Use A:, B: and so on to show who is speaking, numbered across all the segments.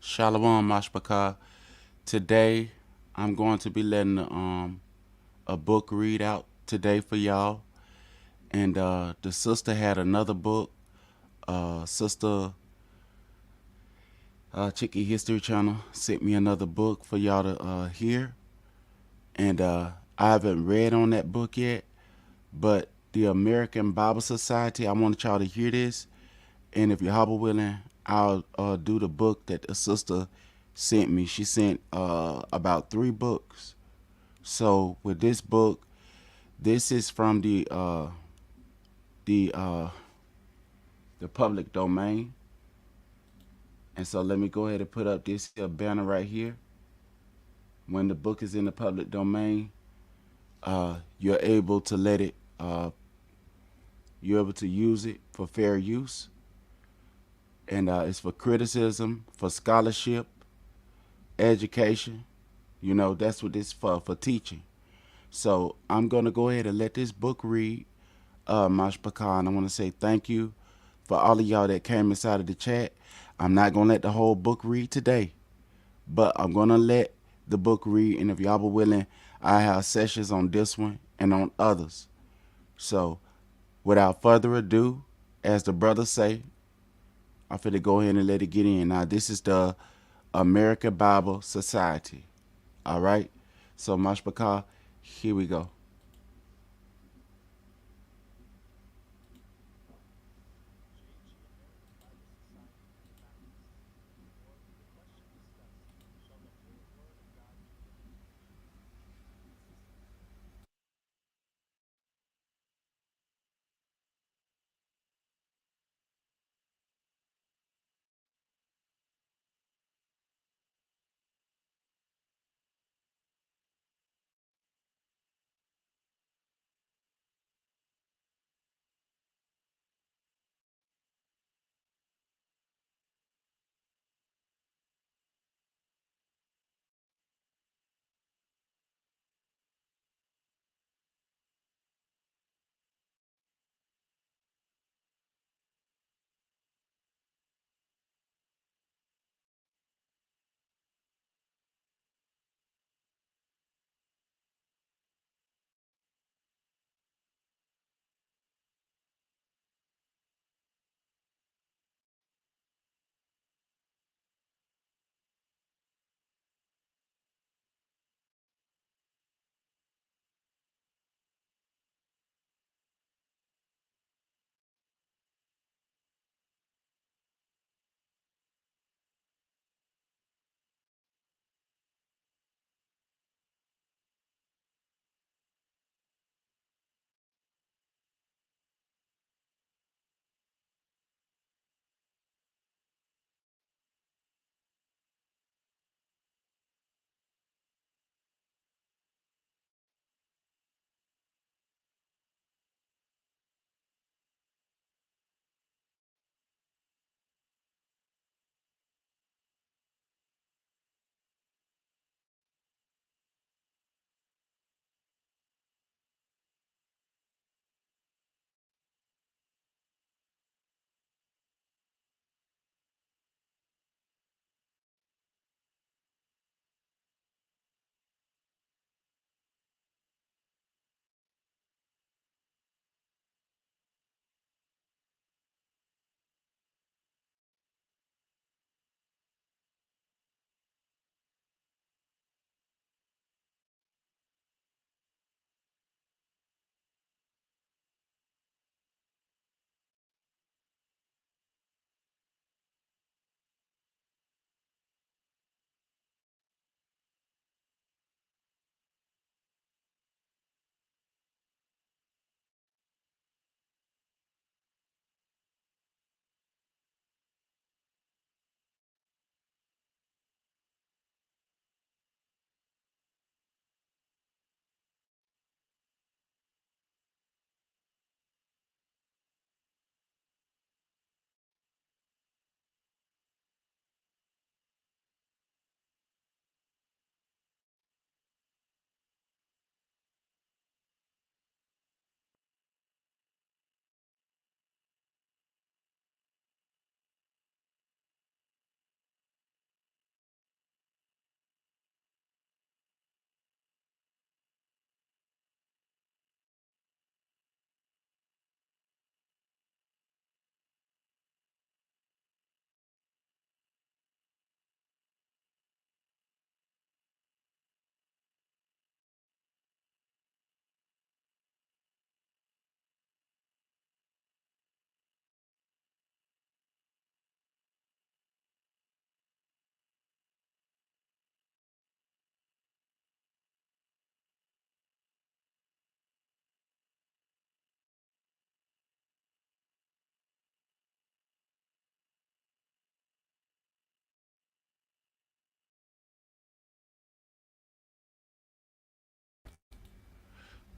A: Shalom Mashpaka. Today I'm going to be letting a book read out today for y'all. And the sister had another book. Sister Chicky History Channel sent me another book for y'all to hear. And I haven't read on that book yet, but the American Bible Society, I want y'all to hear this. And if you're hobble willing, I'll do the book that the sister sent me. She sent about 3 books. So with this book, this is from the uh, the public domain. And so let me go ahead and put up this here banner right here. When the book is in the public domain, you're able to let it. You're able to use it for fair use, and it's for criticism, for scholarship, education. You know, that's what this for teaching. So I'm gonna go ahead and let this book read. Mash Pecan, I want to say thank you for all of y'all that came inside of the chat. I'm not gonna let the whole book read today, but I'm gonna let the book read, and if y'all were willing, I have sessions on this one and on others. So without further ado, as the brothers say, I'm finna go ahead and let it get in. Now this is the American Bible Society. All right. So Mash Pecan, here we go.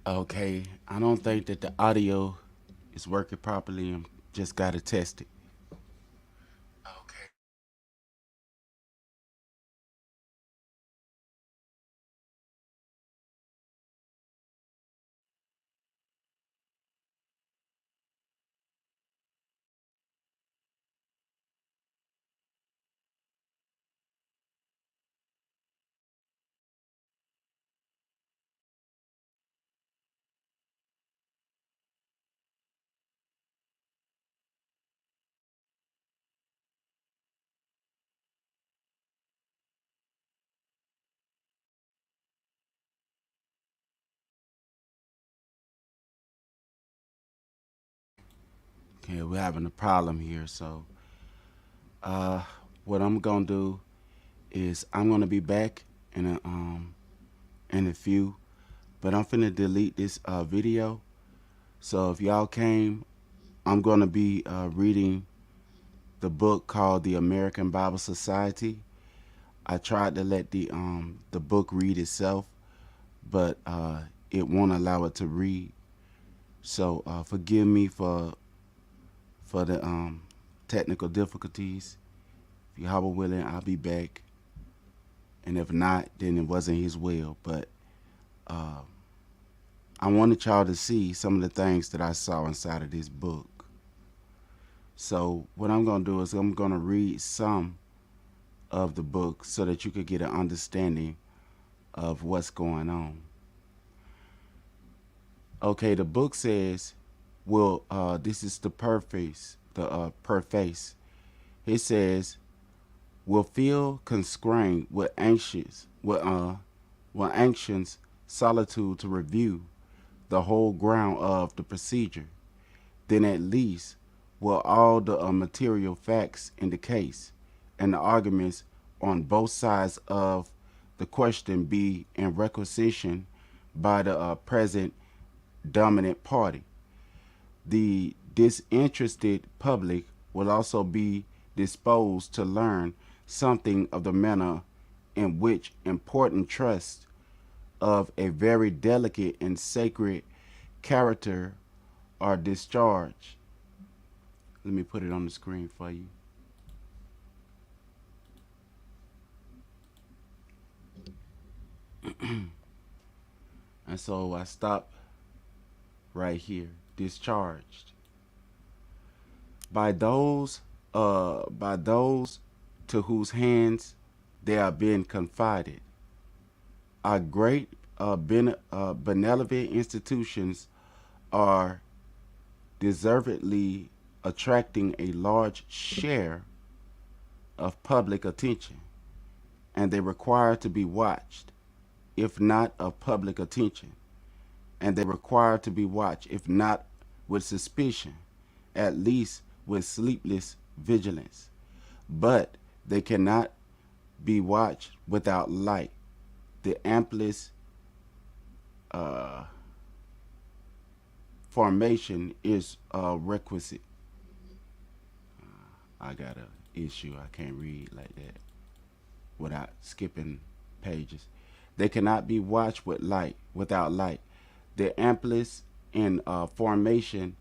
A: Okay, I don't think that the audio is working properly. I'm just gotta test it. Okay. Okay, we're having a problem here. So, uh, what I'm gonna do is I'm gonna be back in a few, but I'm finna delete this video. So if y'all came, I'm gonna be reading the book called The American Bible Society. I tried to let the book read itself, but it won't allow it to read. So forgive me for the technical difficulties. If Yahweh willing, I'll be back, and if not, then it wasn't His will. But uh, I wanted y'all to see some of the things that I saw inside of this book. So what I'm gonna do is I'm gonna read some of the book so that you could get an understanding of what's going on. Okay, the book says, well, this is the preface. The preface. It says, will feel constrained with anxious solitude to review the whole ground of the procedure. Then at least will all the material facts in the case and the arguments on both sides of the question be in requisition by the present dominant party. The disinterested public will also be disposed to learn something of the manner in which important trusts of a very delicate and sacred character are discharged. Let me put it on the screen for you. And so I stop right here. Discharged by those to whose hands they are being confided. Our great benevolent institutions are deservedly attracting a large share of public attention, and they require to be watched, if not of public attention, and they require to be watched, if not with suspicion, at least with sleepless vigilance. But they cannot be watched without light. The amplest uh, formation is requisite. I got an issue. I can't read like that without skipping pages. They cannot be watched with light without light. The amplest in formation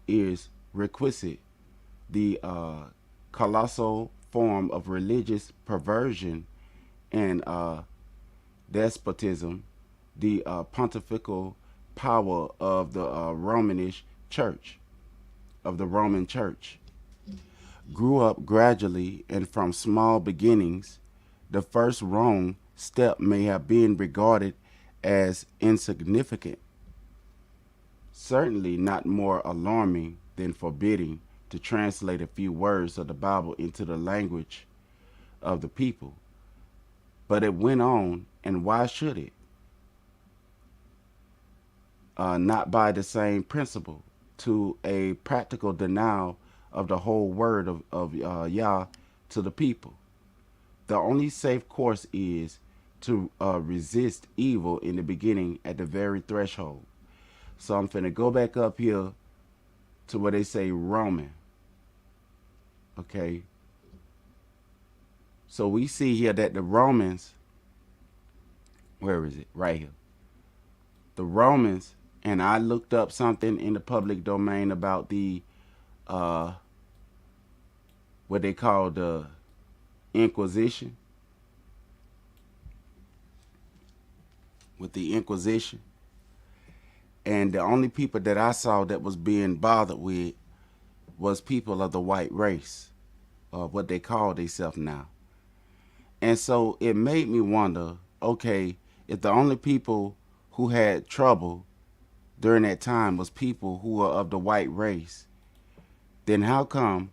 A: is requisite. The colossal form of religious perversion and despotism, the pontifical power of the Romanish Church, of the Roman Church, grew up gradually and from small beginnings. The first wrong step may have been regarded as insignificant, certainly not more alarming than forbidding to translate a few words of the Bible into the language of the people. But it went on, and why should it? Not by the same principle, to a practical denial of the whole word of Yah to the people. The only safe course is to resist evil in the beginning at the very threshold. So I'm finna go back up here to where they say Roman. Okay. So we see here that the Romans, where is it? Right here. The Romans and I looked up something in the public domain about the what they call the Inquisition. With the Inquisition, and the only people that I saw that was being bothered with was people of the white race, or what they call themselves now. And so it made me wonder, okay, if the only people who had trouble during that time was people who were of the white race, then how come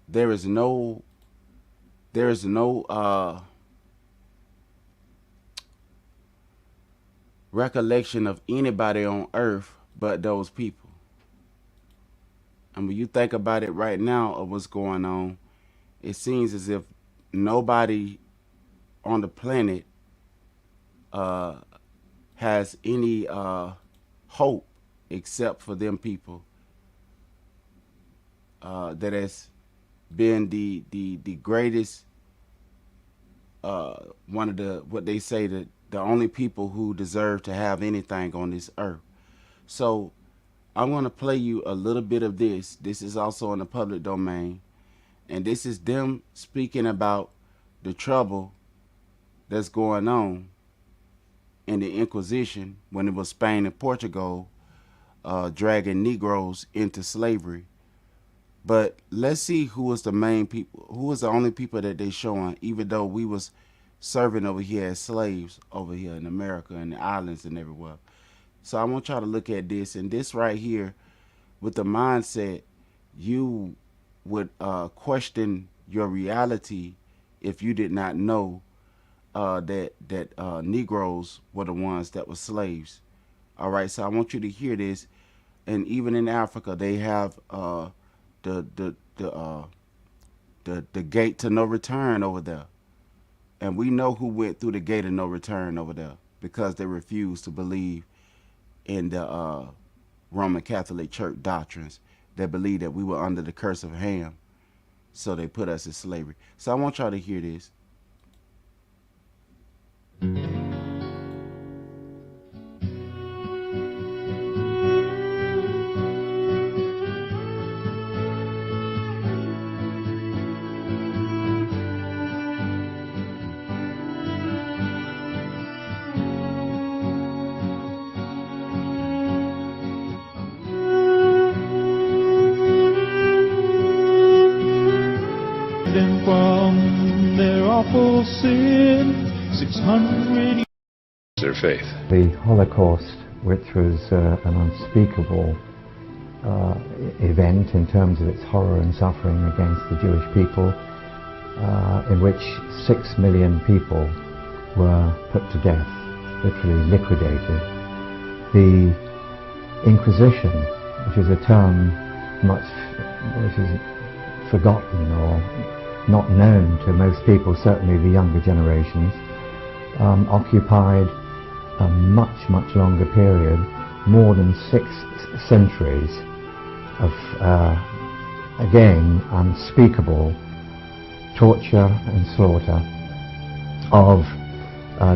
A: there is no recollection of anybody on earth but those people? And when you think about it right now of what's going on, it seems as if nobody on the planet has any hope except for them people that has been the greatest, one of the, what they say, the only people who deserve to have anything on this earth. So I'm going to play you a little bit of this. This is also in the public domain. And this is them speaking about the trouble that's going on in the Inquisition when it was Spain and Portugal dragging Negroes into slavery. But let's see who was the main people, who was the only people that they showing, even though we was serving over here as slaves over here in America and the islands and everywhere. So I want y'all to look at this, and this right here, with the mindset, you would question your reality if you did not know that Negroes were the ones that were slaves. All right, so I want you to hear this. And even in Africa, they have the gate to no return over there, and we know who went through the gate of no return over there because they refused to believe in the Roman Catholic Church doctrines that believe that we were under the curse of Ham, so they put us in slavery. So I want y'all to hear this.
B: From their awful sin, 600 their faith.
C: The Holocaust, which was an unspeakable event in terms of its horror and suffering against the Jewish people, in which 6 million people were put to death, literally liquidated. The Inquisition, which is a term which is forgotten or not known to most people, certainly the younger generations, occupied a much, much longer period, more than 6 centuries of, again, unspeakable torture and slaughter of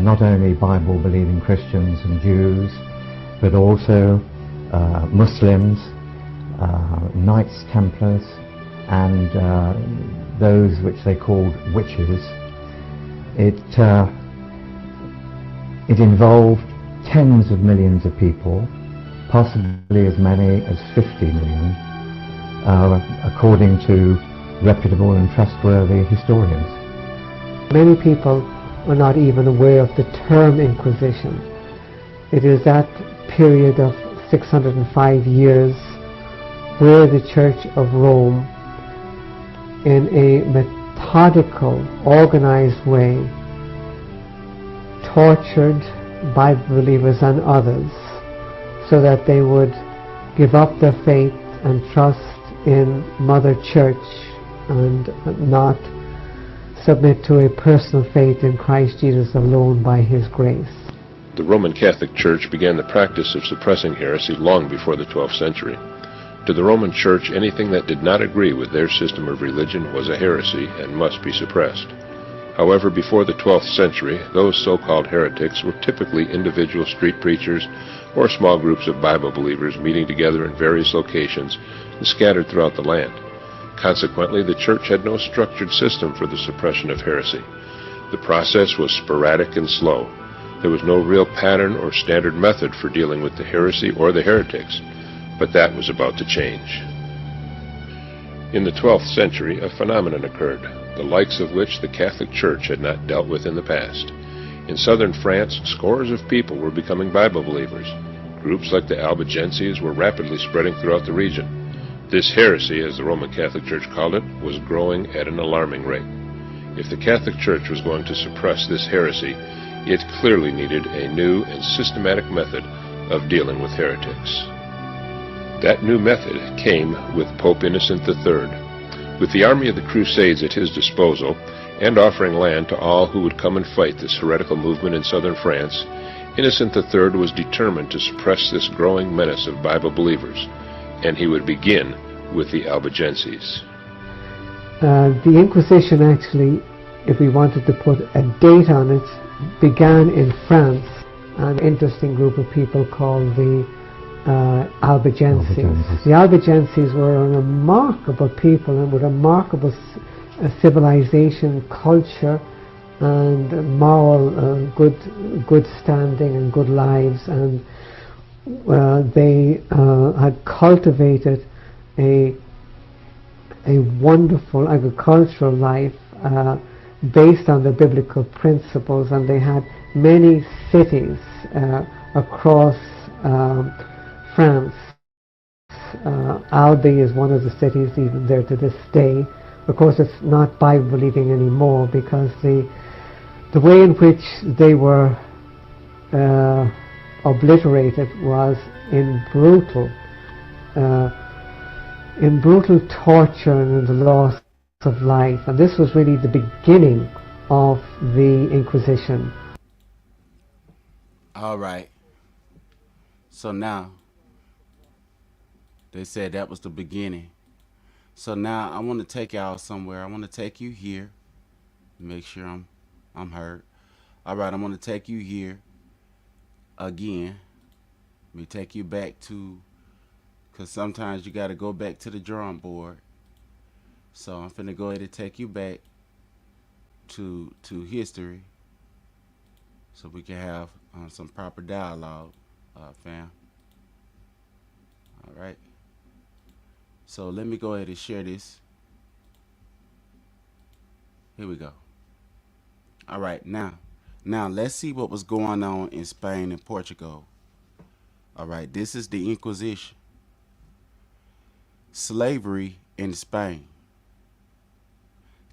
C: not only Bible-believing Christians and Jews, but also Muslims, Knights Templars, and those which they called witches. It involved tens of millions of people, possibly as many as 50 million, according to reputable and trustworthy historians.
D: Many people are not even aware of the term Inquisition. It is that period of 605 years where the Church of Rome, in a methodical, organized way, tortured Bible believers and others so that they would give up their faith and trust in Mother Church and not submit to a personal faith in Christ Jesus alone by His grace.
B: The Roman Catholic Church began the practice of suppressing heresy long before the 12th century. To the Roman Church, anything that did not agree with their system of religion was a heresy and must be suppressed. However, before the 12th century, those so-called heretics were typically individual street preachers or small groups of Bible believers meeting together in various locations and scattered throughout the land. Consequently, the church had no structured system for the suppression of heresy. The process was sporadic and slow. There was no real pattern or standard method for dealing with the heresy or the heretics, but that was about to change. In the 12th century, a phenomenon occurred, the likes of which the Catholic Church had not dealt with in the past. In southern France, scores of people were becoming Bible believers. Groups like the Albigenses were rapidly spreading throughout the region. This heresy, as the Roman Catholic Church called it, was growing at an alarming rate. If the Catholic Church was going to suppress this heresy, it clearly needed a new and systematic method of dealing with heretics. That new method came with Pope Innocent III. With the army of the Crusades at his disposal, and offering land to all who would come and fight this heretical movement in southern France, Innocent III was determined to suppress this growing menace of Bible believers, and he would begin with the Albigenses.
D: The Inquisition actually, if we wanted to put a date on it, began in France. An interesting group of people called the Albigenses. The Albigenses were a remarkable people and with a remarkable civilization, culture, and moral good standing and good lives, and they had cultivated a wonderful agricultural life based on the biblical principles, and they had many cities across France. Albi is one of the cities even there to this day. Of course, it's not Bible believing anymore, because the way in which they were obliterated was in brutal torture and in the loss of life. And this was really the beginning of the Inquisition.
A: All right. So now, they said that was the beginning. So now I want to take y'all somewhere. I want to take you here. Make sure I'm heard. All right, I'm going to take you here again. Let me take you back to, because sometimes you got to go back to the drawing board. So I'm finna go ahead and take you back to history, so we can have some proper dialogue, fam. All right. So let me go ahead and share this. Here we go. All right, now let's see what was going on in Spain and Portugal. All right, this is the Inquisition. Slavery in Spain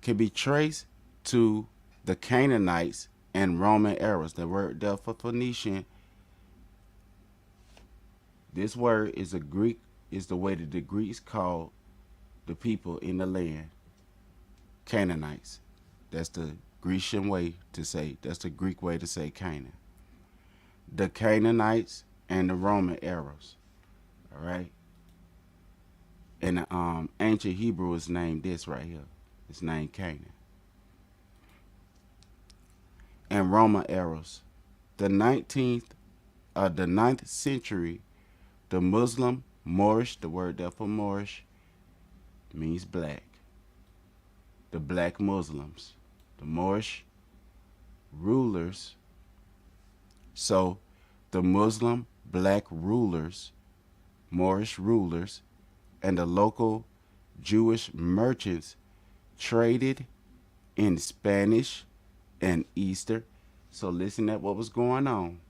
A: can be traced to the Canaanites and Roman eras. The word there for Phoenician, this word is the way that the Greeks called the people in the land Canaanites. That's the Grecian way to say, that's the Greek way to say Canaan. The Canaanites and the Roman eras. All right. And ancient Hebrew is named this right here. It's named Canaan. And Roman eras. The 9th century, the Muslim Moorish, the word there for Moorish means black. The black Muslims, the Moorish rulers. So the Muslim black rulers, Moorish rulers, and the local Jewish merchants traded in Spanish and Eastern. So listen at what was going on.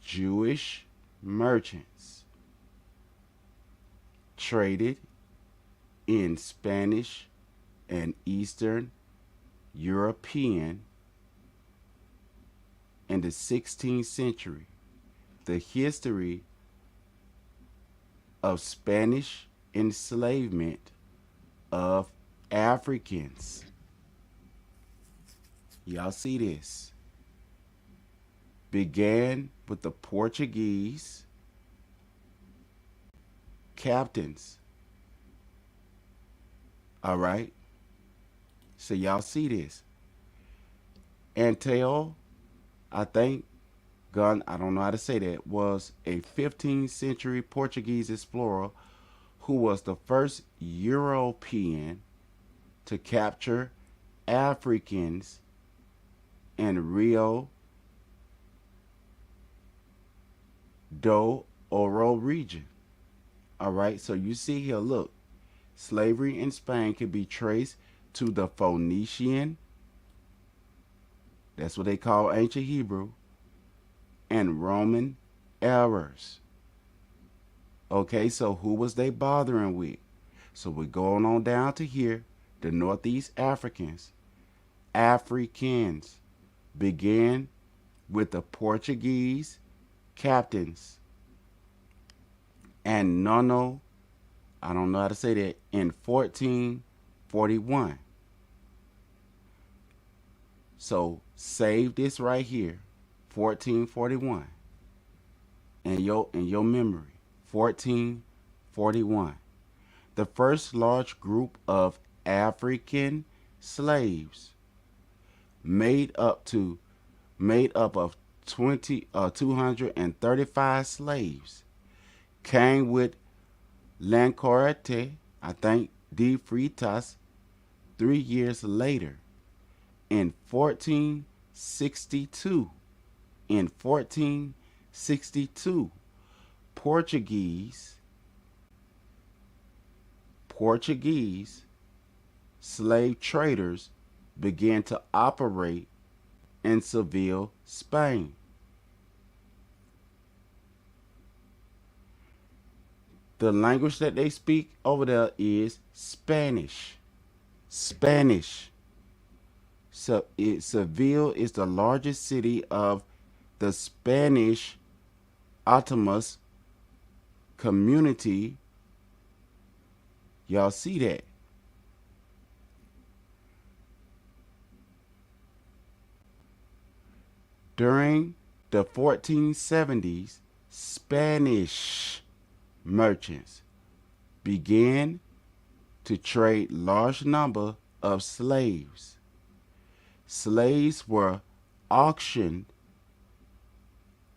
A: Jewish merchants traded in Spanish and Eastern European in the 16th century. The history of Spanish enslavement of Africans. Y'all see this? Began with the Portuguese captains. All right. So y'all see this. Anteo, I think, I don't know how to say that, was a 15th century Portuguese explorer who was the first European to capture Africans in Rio do Ouro region. All right, so you see here, look, slavery in Spain can be traced to the Phoenician, that's what they call ancient Hebrew, and Roman errors. Okay, so who was they bothering with? So we're going on down to here, the Northeast Africans. Africans began with the Portuguese captains and Nono, I don't know how to say that, in 1441. So save this right here, 1441, in your memory, 1441. The first large group of African slaves made up of 235 slaves came with Lancorete, I think, de Freitas 3 years later in 1462. In 1462, Portuguese slave traders began to operate in Seville, Spain. The language that they speak over there is Spanish. Spanish. So Seville is the largest city of the Spanish autonomous community. Y'all see that? During the 1470s, Spanish merchants began to trade large number of slaves. Slaves were auctioned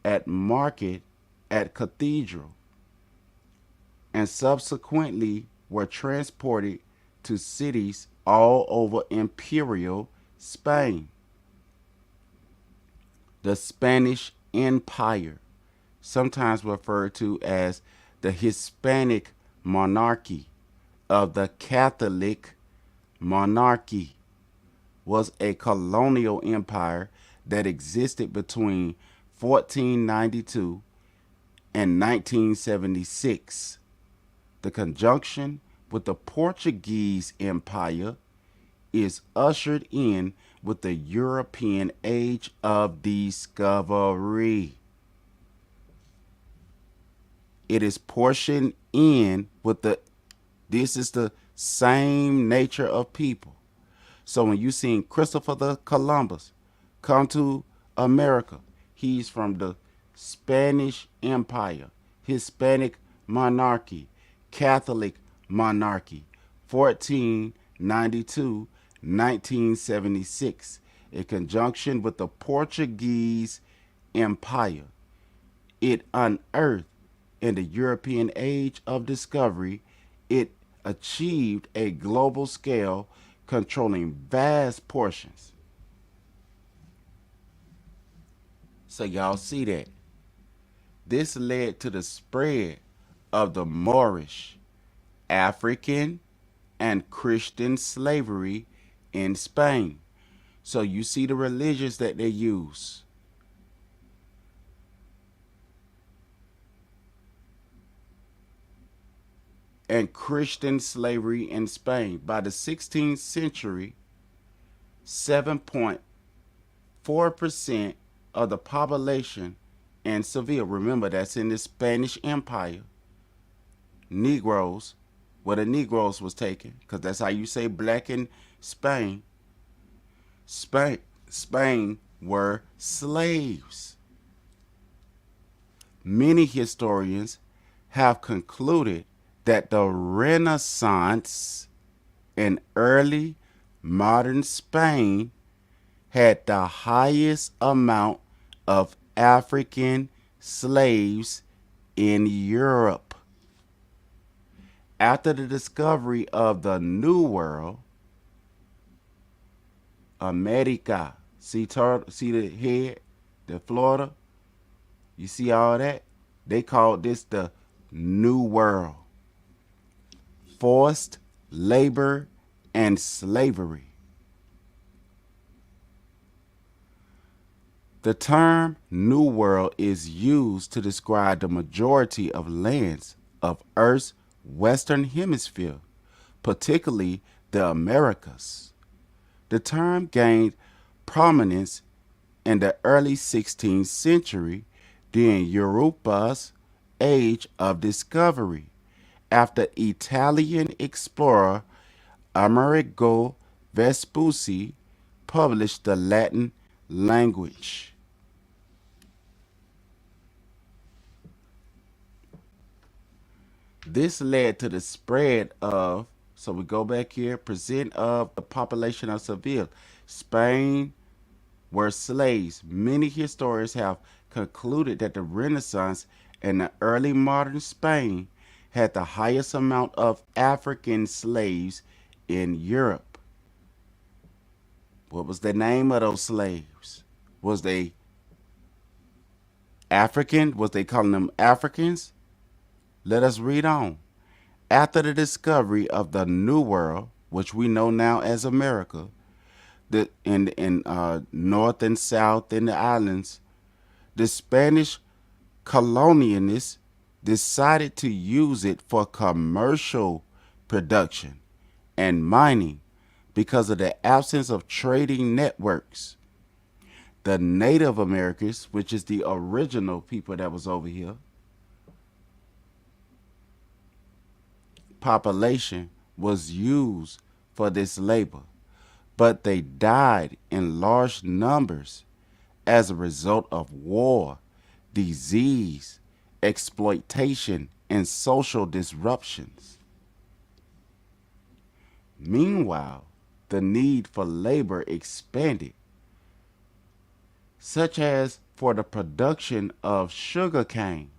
A: at market at cathedral and subsequently were transported to cities all over imperial Spain. The Spanish Empire, sometimes referred to as the Hispanic monarchy of the Catholic monarchy, was a colonial empire that existed between 1492 and 1976. The conjunction with the Portuguese Empire is ushered in with the European Age of Discovery. It is portioned in with this is the same nature of people. So when you seen Christopher the Columbus come to America, he's from the Spanish Empire, Hispanic monarchy, Catholic monarchy, 1492, 1976, in conjunction with the Portuguese Empire. It unearthed in the European Age of Discovery. It achieved a global scale, controlling vast portions. So y'all see that. This led to the spread of the Moorish, African, and Christian slavery in Spain. So you see the religions that they use. And Christian slavery in Spain. By the 16th century, 7.4% of the population in Seville, remember that's in the Spanish Empire, Negroes, where the Negroes was taken, because that's how you say black in Spain. Spain were slaves. Many historians have concluded that the Renaissance and early modern Spain had the highest amount of African slaves in Europe. After the discovery of the New World, America, see the head, the Florida, you see all that? They called this the New World. Forced labor and slavery. The term New World is used to describe the majority of lands of Earth's western hemisphere, particularly the Americas. The term gained prominence in the early 16th century during Europa's Age of Discovery, after Italian explorer Amerigo Vespucci published the Latin language. This led to the spread of, so we go back here, percent of the population of Seville. Spain were slaves. Many historians have concluded that the Renaissance and the early modern Spain had the highest amount of African slaves in Europe. What was the name of those slaves? Was they African? Was they calling them Africans? Let us read on. After the discovery of the New World, which we know now as America, in North and South in the islands, the Spanish colonialists decided to use it for commercial production and mining because of the absence of trading networks. The Native Americans, which is the original people that was over here, population was used for this labor, but they died in large numbers as a result of war, disease, exploitation, and social disruptions. Meanwhile, the need for labor expanded, such as for the production of sugarcane.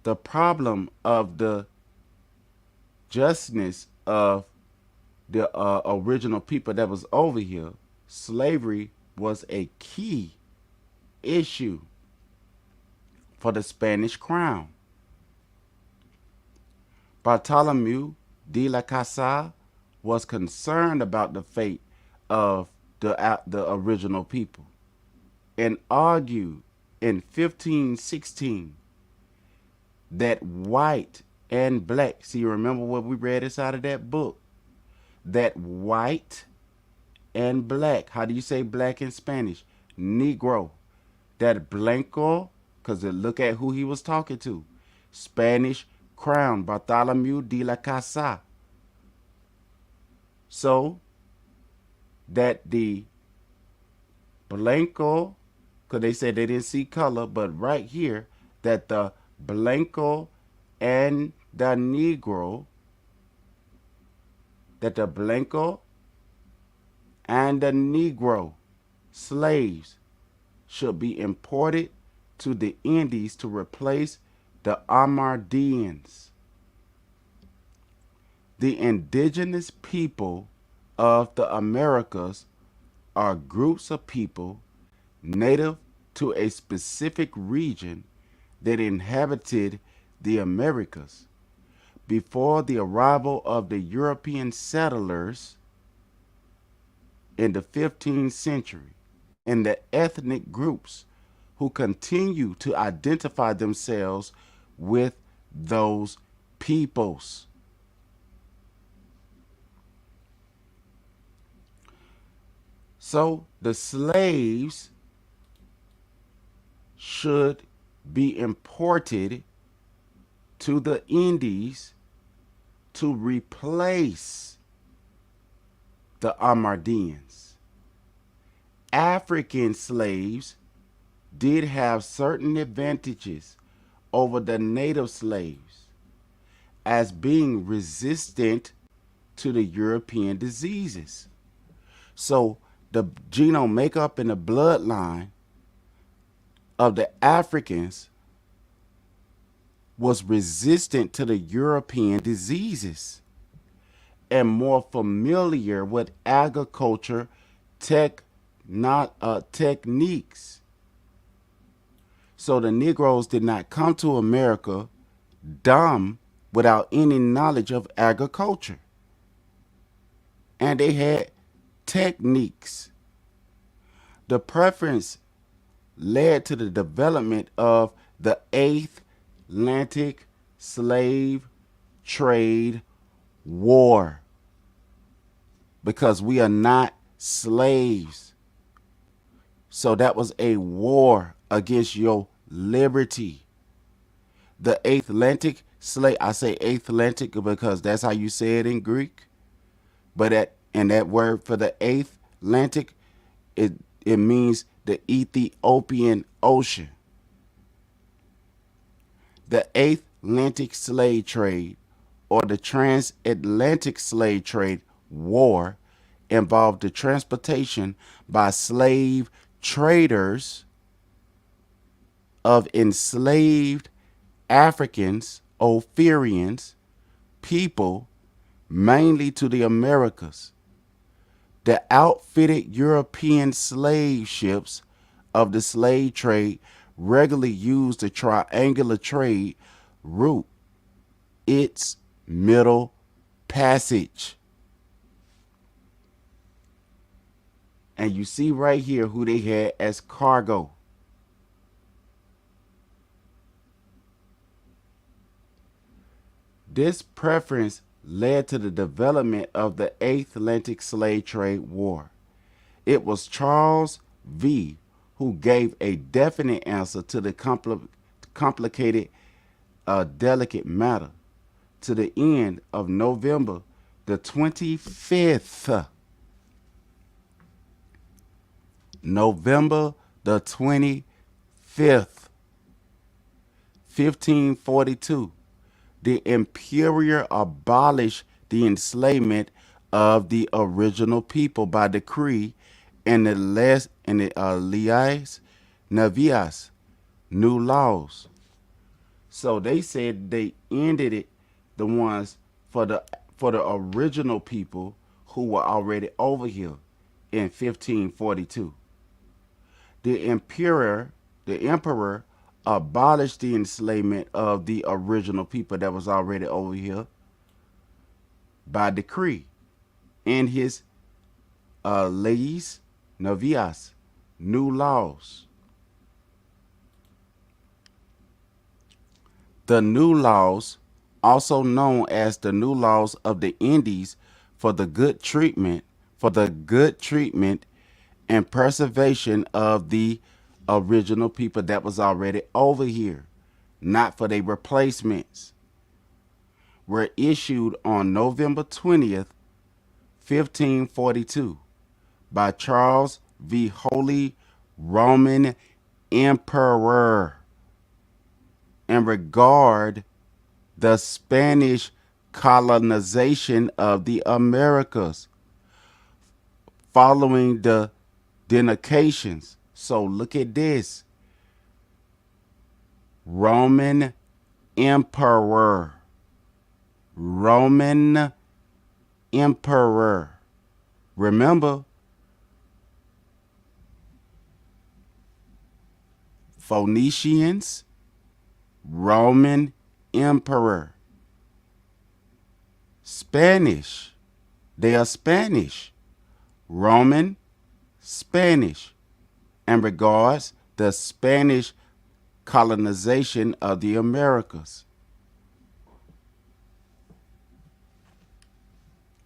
A: The problem of the justness of the original people that was over here, slavery was a key issue for the Spanish crown. Bartholomew de la Casa was concerned about the fate of the original people and argued in 1516 that white and black, see, remember what we read inside of that book, that white and black, how do you say black in Spanish? Negro. That blanco, because look at who he was talking to. Spanish crown, Bartholomew de la Casa. So that the blanco, because they said they didn't see color, but right here, that the blanco and the negro, that the blanco and the negro slaves should be imported to the Indies to replace the Amerindians. The indigenous people of the Americas are groups of people native to a specific region that inhabited the Americas before the arrival of the European settlers in the 15th century, and the ethnic groups who continue to identify themselves with those peoples. So the slaves should be imported to the Indies to replace the Amerindians. African slaves did have certain advantages over the native slaves, as being resistant to the European diseases. So the genome makeup and the bloodline of the Africans was resistant to the European diseases and more familiar with agriculture techniques. So the Negroes did not come to America dumb without any knowledge of agriculture. And they had techniques. The preference led to the development of the Atlantic slave trade war, because we are not slaves. So that was a war against your liberty. The Atlantic slave, I say Atlantic because that's how you say it in Greek. But that word for the Atlantic, it means the Ethiopian Ocean. The Atlantic slave trade, or the transatlantic slave trade war, involved the transportation by slave traders of enslaved Africans, Ophirians, people, mainly to the Americas. The outfitted European slave ships of the slave trade regularly used the triangular trade route, its Middle Passage. And you see right here who they had as cargo. This preference led to the development of the Atlantic slave trade war. It was Charles V. who gave a definite answer to the complicated, delicate matter. To the end of November the 25th. November the 25th, 1542. The Emperor abolished the enslavement of the original people by decree and the Leis Navias, new laws. So they said they ended it, the ones for the original people who were already over here in 1542. The emperor abolished the enslavement of the original people that was already over here by decree in his Leis Navias, new laws. The new laws, also known as the new laws of the Indies, for the good treatment and preservation of the original people that was already over here, not for their replacements, were issued on November 20th, 1542 by Charles V. Holy Roman Emperor, and regard the Spanish colonization of the Americas following the demarcations. So look at this. Roman Emperor. Roman Emperor. Remember, Phoenicians, Roman Emperor. Spanish, they are Spanish. Roman, Spanish, and regards the Spanish colonization of the Americas.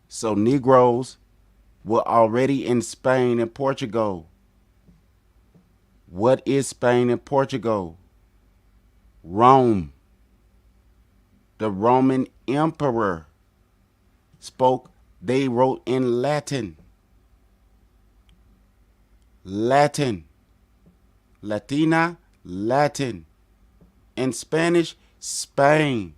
A: So Negroes were already in Spain and Portugal. What is Spain and Portugal? Rome. The Roman Emperor they wrote in Latin. Latina, Latin. In Spanish, Spain.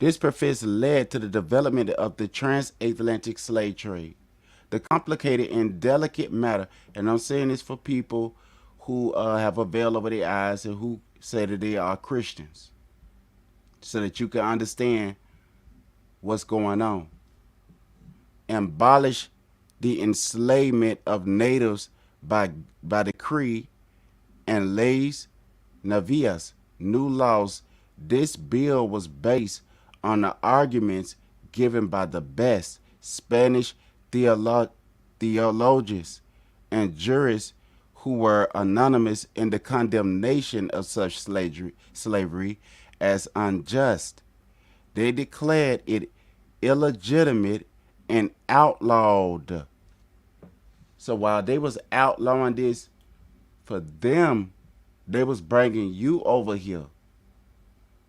A: This process led to the development of the transatlantic slave trade. The complicated and delicate matter, and I'm saying this for people who have a veil over their eyes and who say that they are Christians, so that you can understand what's going on. Abolish the enslavement of natives by decree and leis navias, new laws. This bill was based on the arguments given by the best Spanish theologians and jurists who were anonymous in the condemnation of such slavery as unjust. They declared it illegitimate and outlawed. So while they was outlawing this for them, they was bringing you over here.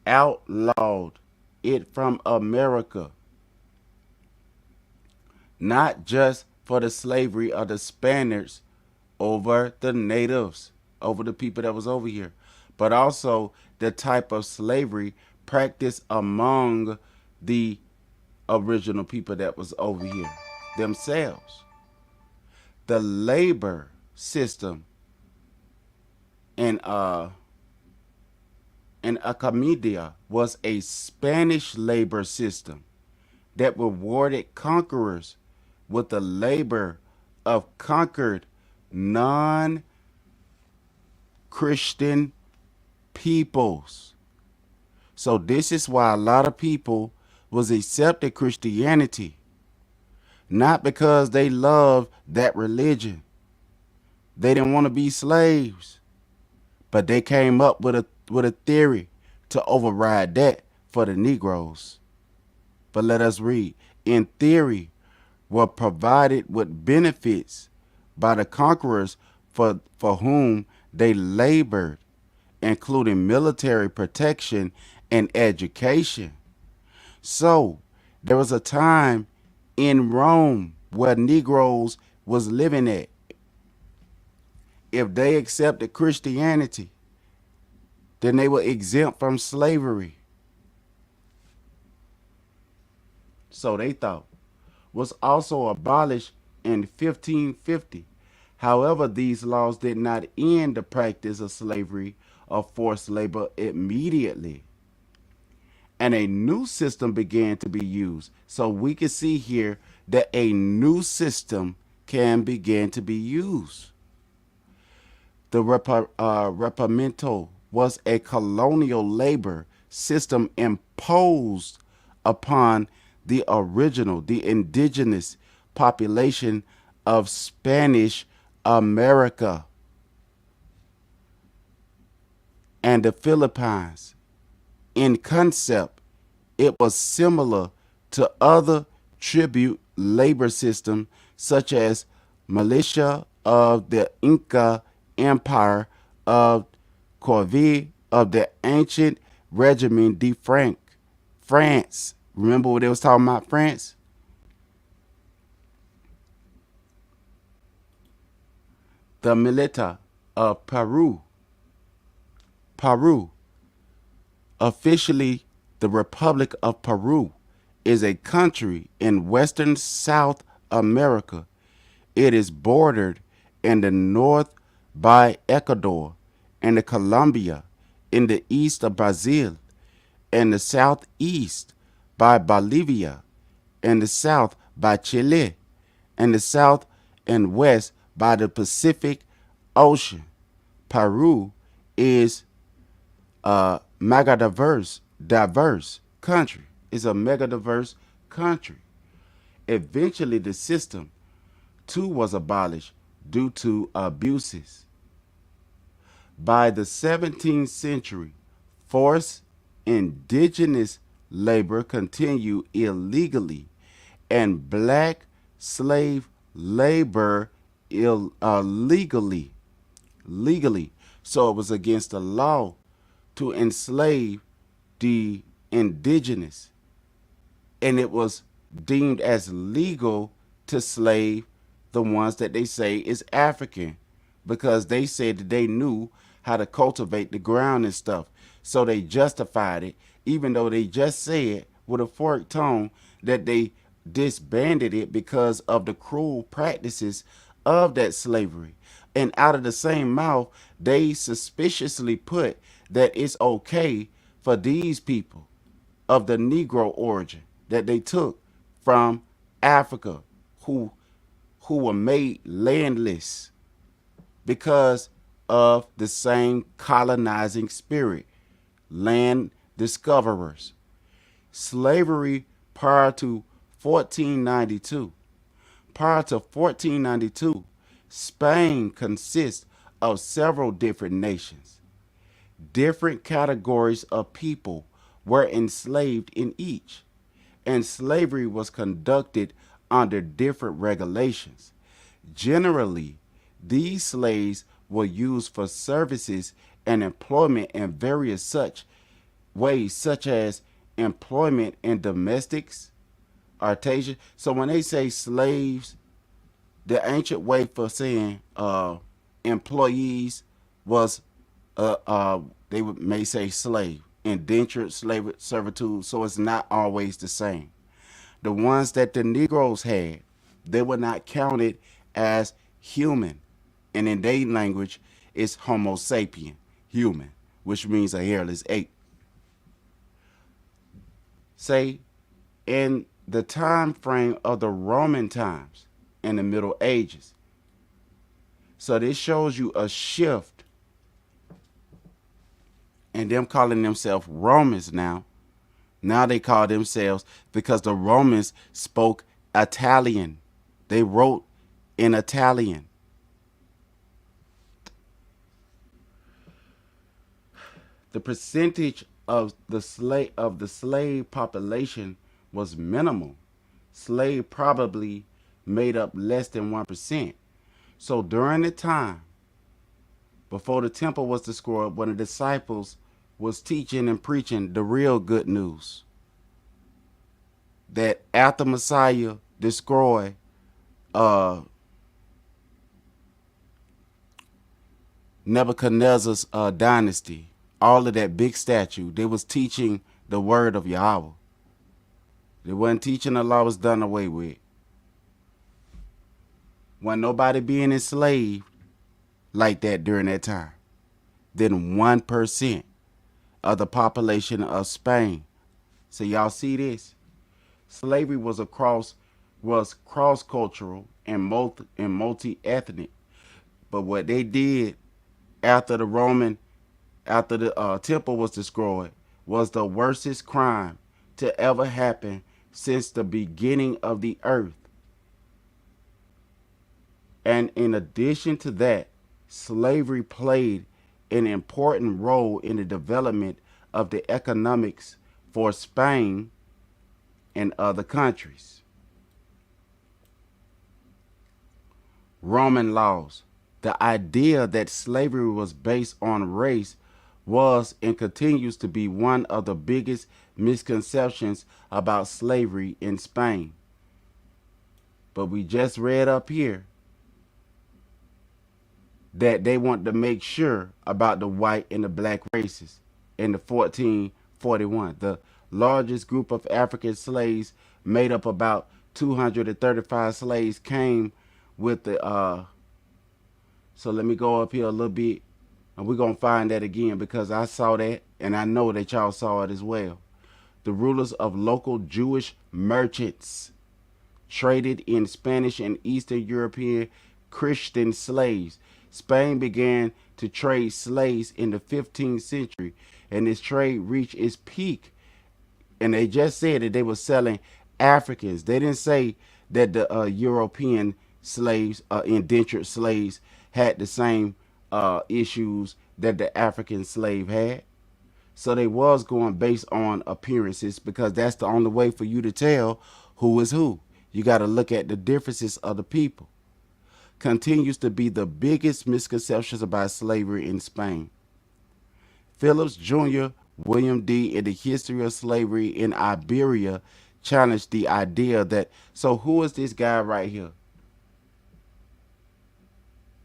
A: Outlawed it from America. Not just for the slavery of the Spaniards over the natives, over the people that was over here, but also the type of slavery practiced among the original people that was over here themselves. The labor system in Acamedia was a Spanish labor system that rewarded conquerors with the labor of conquered non-Christian peoples. So this is why a lot of people was accepted Christianity, not because they loved that religion. They didn't want to be slaves, but they came up with a theory to override that for the Negroes. But let us read. In theory, were provided with benefits by the conquerors for whom they labored, including military protection and education. So there was a time in Rome where Negroes was living at. If they accepted Christianity, then they were exempt from slavery. So they thought. Was also abolished in 1550. However, these laws did not end the practice of slavery or forced labor immediately, and a new system began to be used. So we can see here that a new system can begin to be used. The Reparamiento was a colonial labor system imposed upon the indigenous population of Spanish America and the Philippines. In concept, it was similar to other tribute labor systems such as militia of the Inca Empire of Corvée of the ancient Regiment de France. Remember what they was talking about, France? The Milita of Peru. Officially, the Republic of Peru is a country in western South America. It is bordered in the north by Ecuador and the Colombia, in the east of Brazil, and the southeast by Bolivia, and the south by Chile, and the south and west by the Pacific Ocean. Peru is a mega diverse country. It's a mega diverse country. Eventually, the system too was abolished due to abuses. By the 17th century, forced indigenous labor continued illegally, and black slave labor illegally. So it was against the law to enslave the indigenous, and it was deemed as legal to slave the ones that they say is African, because they said that they knew how to cultivate the ground and stuff. So they justified it, even though they just said with a forked tongue that they disbanded it because of the cruel practices of that slavery. And out of the same mouth, they suspiciously put that it's okay for these people of the Negro origin that they took from Africa who were made landless because of the same colonizing spirit, land discoverers. Slavery prior to 1492. Prior to 1492, Spain consists of several different nations. Different categories of people were enslaved in each, and slavery was conducted under different regulations. Generally, these slaves were used for services and employment in various such ways, such as employment in domestics, artisan. So when they say slaves, the ancient way for saying employees was they may say slave, indentured slave servitude. So it's not always the same. The ones that the Negroes had, they were not counted as human, and in their language, it's Homo sapien, human, which means a hairless ape. Say, in the time frame of the Roman times in the Middle Ages. So this shows you a shift and them calling themselves Romans now. Now they call themselves, because the Romans spoke Italian. They wrote in Italian. The percentage of the slave population was minimal. Slave probably made up less than 1%. So during the time before the temple was destroyed, when the disciples was teaching and preaching the real good news, that after Messiah destroyed Nebuchadnezzar's dynasty, all of that big statue, they was teaching the word of Yahweh. They wasn't teaching the law was done away with. When nobody being enslaved like that during that time, then 1% of the population of Spain. So y'all see this? Slavery was cross-cultural and multi-ethnic. But what they did after the temple was destroyed was the worstest crime to ever happen since the beginning of the earth. And in addition to that, slavery played an important role in the development of the economics for Spain and other countries. Roman laws. The idea that slavery was based on race was and continues to be one of the biggest misconceptions about slavery in Spain. But we just read up here that they want to make sure about the white and the black races in the 1441. The largest group of African slaves, made up about 235 slaves, came with the so let me go up here a little bit, and we're going to find that again, because I saw that and I know that y'all saw it as well. The rulers of local Jewish merchants traded in Spanish and Eastern European Christian slaves. Spain began to trade slaves in the 15th century, and this trade reached its peak. And they just said that they were selling Africans. They didn't say that the European slaves, indentured slaves, had the same issues that the African slave had. So they was going based on appearances, because that's the only way for you to tell who is who. You got to look at the differences of the people. Continues to be the biggest misconceptions about slavery in Spain. Phillips Jr., William D., in the history of slavery in Iberia, challenged the idea that, so who is this guy right here?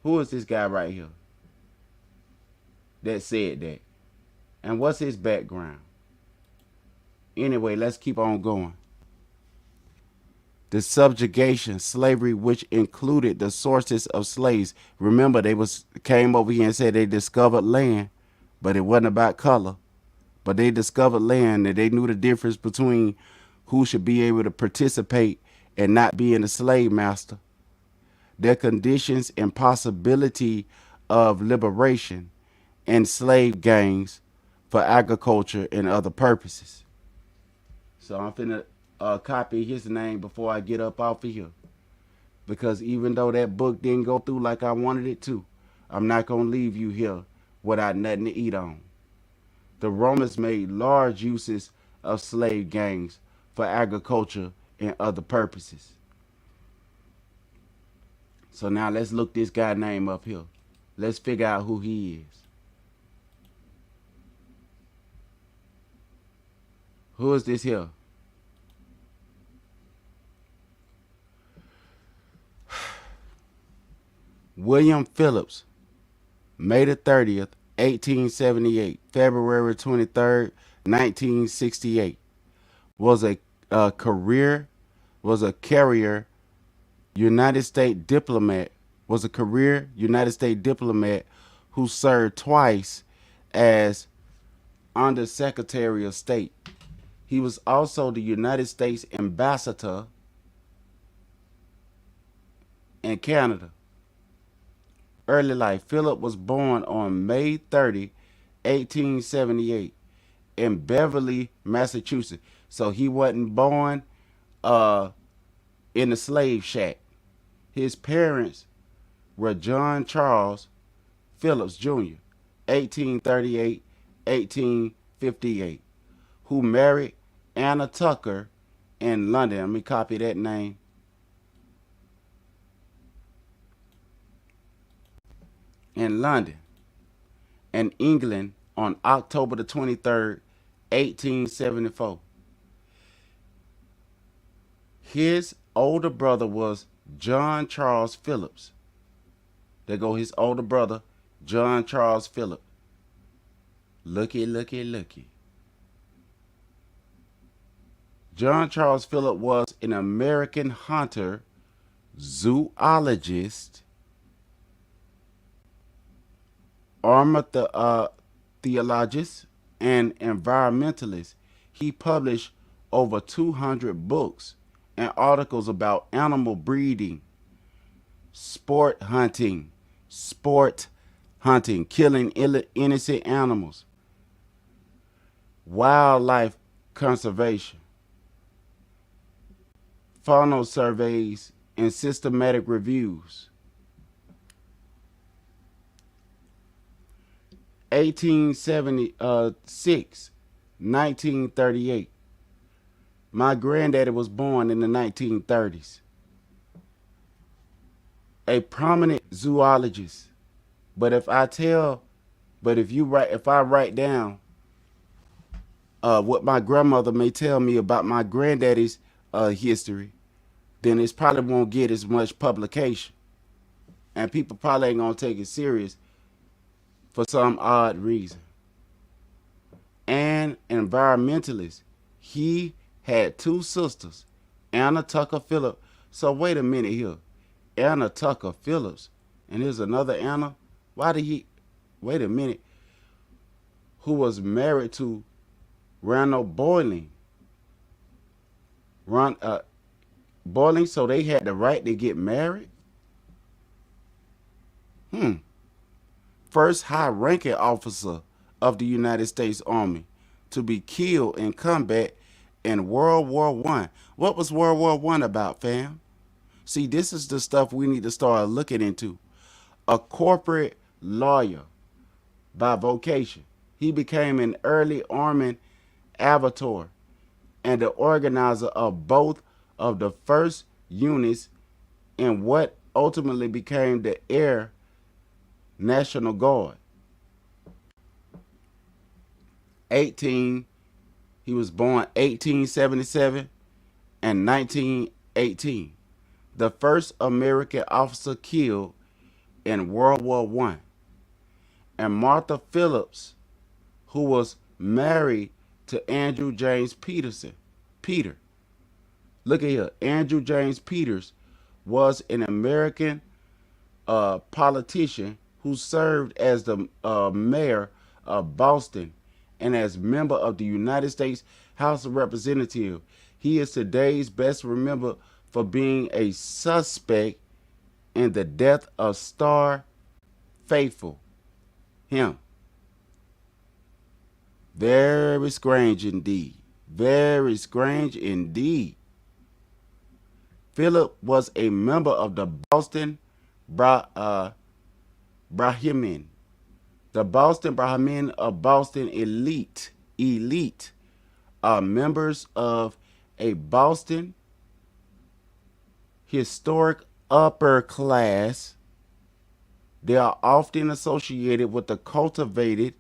A: Who is this guy right here that said that? And what's his background? Anyway, let's keep on going. The subjugation, slavery, which included the sources of slaves. Remember, they came over here and said they discovered land, but it wasn't about color. But they discovered land, and they knew the difference between who should be able to participate and not being a slave master. Their conditions and possibility of liberation, and slave gangs for agriculture and other purposes. So I'm finna copy his name before I get up off of here. Because even though that book didn't go through like I wanted it to, I'm not going to leave you here without nothing to eat on. The Romans made large uses of slave gangs for agriculture and other purposes. So now let's look this guy name up here. Let's figure out who he is. Who is this here? William Phillips, May the 30th, 1878, February 23rd, 1968, was a career United States diplomat, who served twice as Under Secretary of State. He was also the United States ambassador in Canada. Early life. Philip was born on May 30, 1878 in Beverly, Massachusetts. So he wasn't born in a slave shack. His parents were John Charles Phillips Jr., 1838-1858, who married Anna Tucker in London. Let me copy that name. In London and England on October the 23rd, 1874. His older brother was John Charles Phillips. There go his older brother, John Charles Phillips. Looky, looky, looky. John Charles Phillips was an American hunter, zoologist, ornithologist, and environmentalist. He published over 200 books and articles about animal breeding, sport hunting, killing innocent animals, wildlife conservation, fauna surveys, and systematic reviews. 1876, 1938. My granddaddy was born in the 1930s. A prominent zoologist. If I write down what my grandmother may tell me about my granddaddy's history, then it probably won't get as much publication. And people probably ain't gonna take it serious for some odd reason. An environmentalist. He had two sisters, Anna Tucker Phillips. So wait a minute here. Anna Tucker Phillips. And here's another Anna. Wait a minute. Who was married to Ronald Boylan. Boylan, so they had the right to get married? First high-ranking officer of the United States Army to be killed in combat in World War I. What was World War I about, fam? See, this is the stuff we need to start looking into. A corporate lawyer by vocation. He became an early Army aviator and the organizer of both of the first units in what ultimately became the Air National Guard. He was born 1877 and 1918. The first American officer killed in World War I. And Martha Phillips, who was married to Andrew James Peter. Look at here. Andrew James Peters was an American politician who served as the mayor of Boston and as member of the United States House of Representatives. He is today's best remembered for being a suspect in the death of Star Faithful. Him. Very strange indeed. Very strange indeed. Philip was a member of the Boston Brahmin. The Boston Brahmin of Boston elite are members of a Boston historic upper class. They are often associated with the cultivated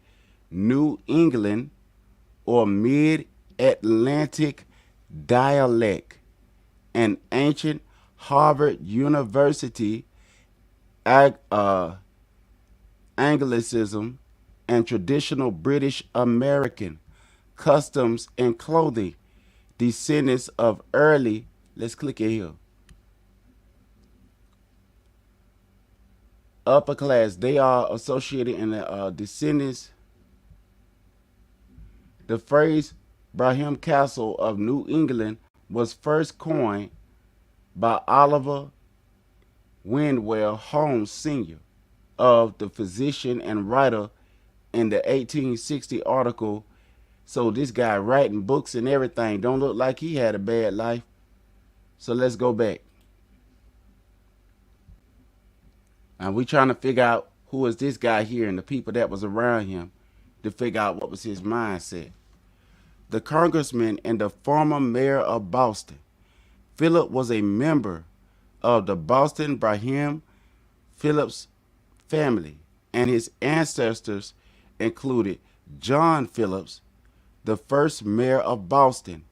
A: New England or mid-Atlantic dialect and ancient Harvard University Anglicism and traditional British American customs and clothing, descendants of early, let's click it here, upper class. They are associated in the descendants. The phrase Brahim Castle of New England was first coined by Oliver Wendell Holmes Sr. of the physician and writer in the 1860 article. So this guy writing books and everything don't look like he had a bad life. So let's go back. And we trying to figure out who is this guy here and the people that was around him to figure out what was his mindset. The congressman and the former mayor of Boston, Philip was a member of the Boston Brahim Phillips family, and his ancestors included John Phillips, the first mayor of Boston,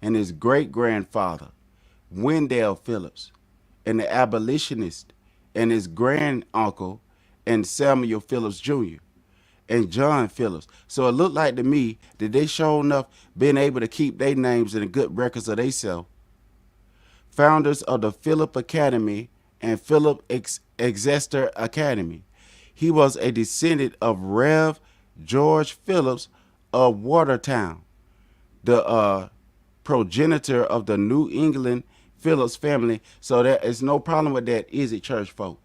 A: and his great-grandfather, Wendell Phillips, and the abolitionist, and his granduncle, and Samuel Phillips Jr., and John Phillips. So it looked like to me that they sure enough been able to keep their names in the good records of themselves. Founders of the Philip Academy and Philip Exeter Academy. He was a descendant of Rev. George Phillips of Watertown, the progenitor of the New England Phillips family. So there is no problem with that, is it, church folk?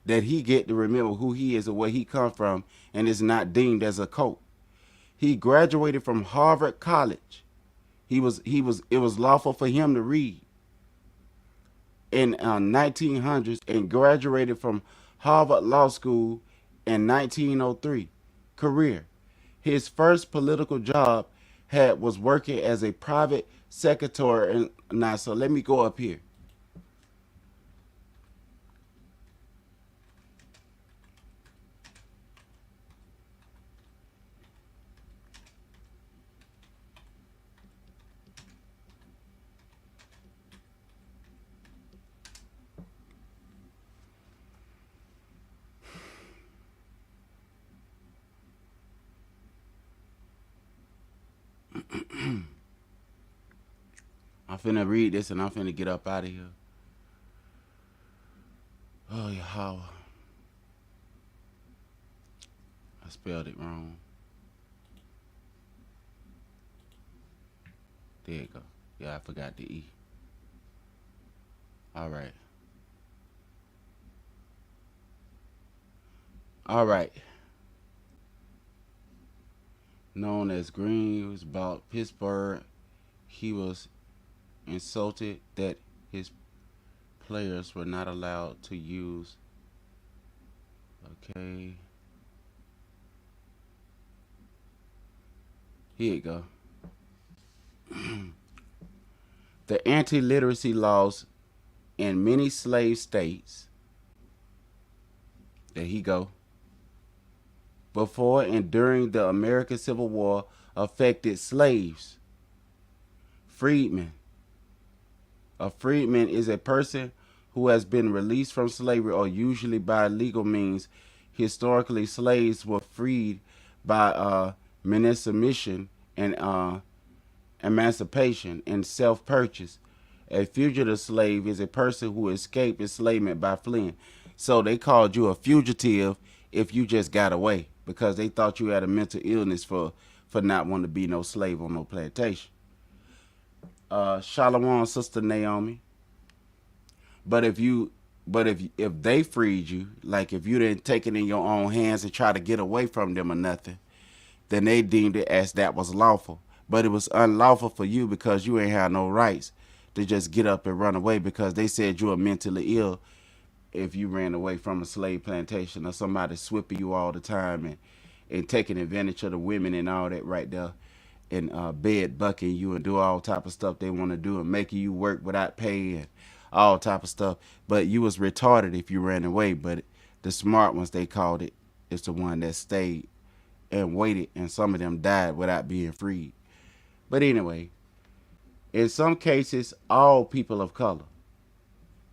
A: That he get to remember who he is and where he come from and is not deemed as a cult. He graduated from Harvard College. It was lawful for him to read in 1900s and graduated from Harvard Law School in 1903. Career. His first political job was working as a private secretary. Now, so let me go up here. I'm finna read this and I'm finna get up out of here. Oh, Yahweh. I spelled it wrong. There you go. Yeah, I forgot the E. All right. All right. Known as Green, was about Pittsburgh. He was insulted that his players were not allowed to use. Okay. Here you go. The anti-literacy laws in many slave states. There he go. Before and during the American Civil War affected slaves. Freedmen. A freedman is a person who has been released from slavery or usually by legal means. Historically, slaves were freed by men in submission and emancipation, and self-purchase. A fugitive slave is a person who escaped enslavement by fleeing. So they called you a fugitive if you just got away because they thought you had a mental illness for not wanting to be no slave on no plantation. Shalom, Sister Naomi. But if they freed you, like if you didn't take it in your own hands and try to get away from them or nothing, then they deemed it as that was lawful. But it was unlawful for you because you ain't had no rights to just get up and run away because they said you were mentally ill if you ran away from a slave plantation or somebody whipping you all the time and taking advantage of the women and all that right there and bed bucking you and do all type of stuff they want to do and making you work without pay and all type of stuff. But you was retarded if you ran away. But the smart ones, they called it, is the one that stayed and waited, and some of them died without being freed. But anyway, in some cases, all people of color.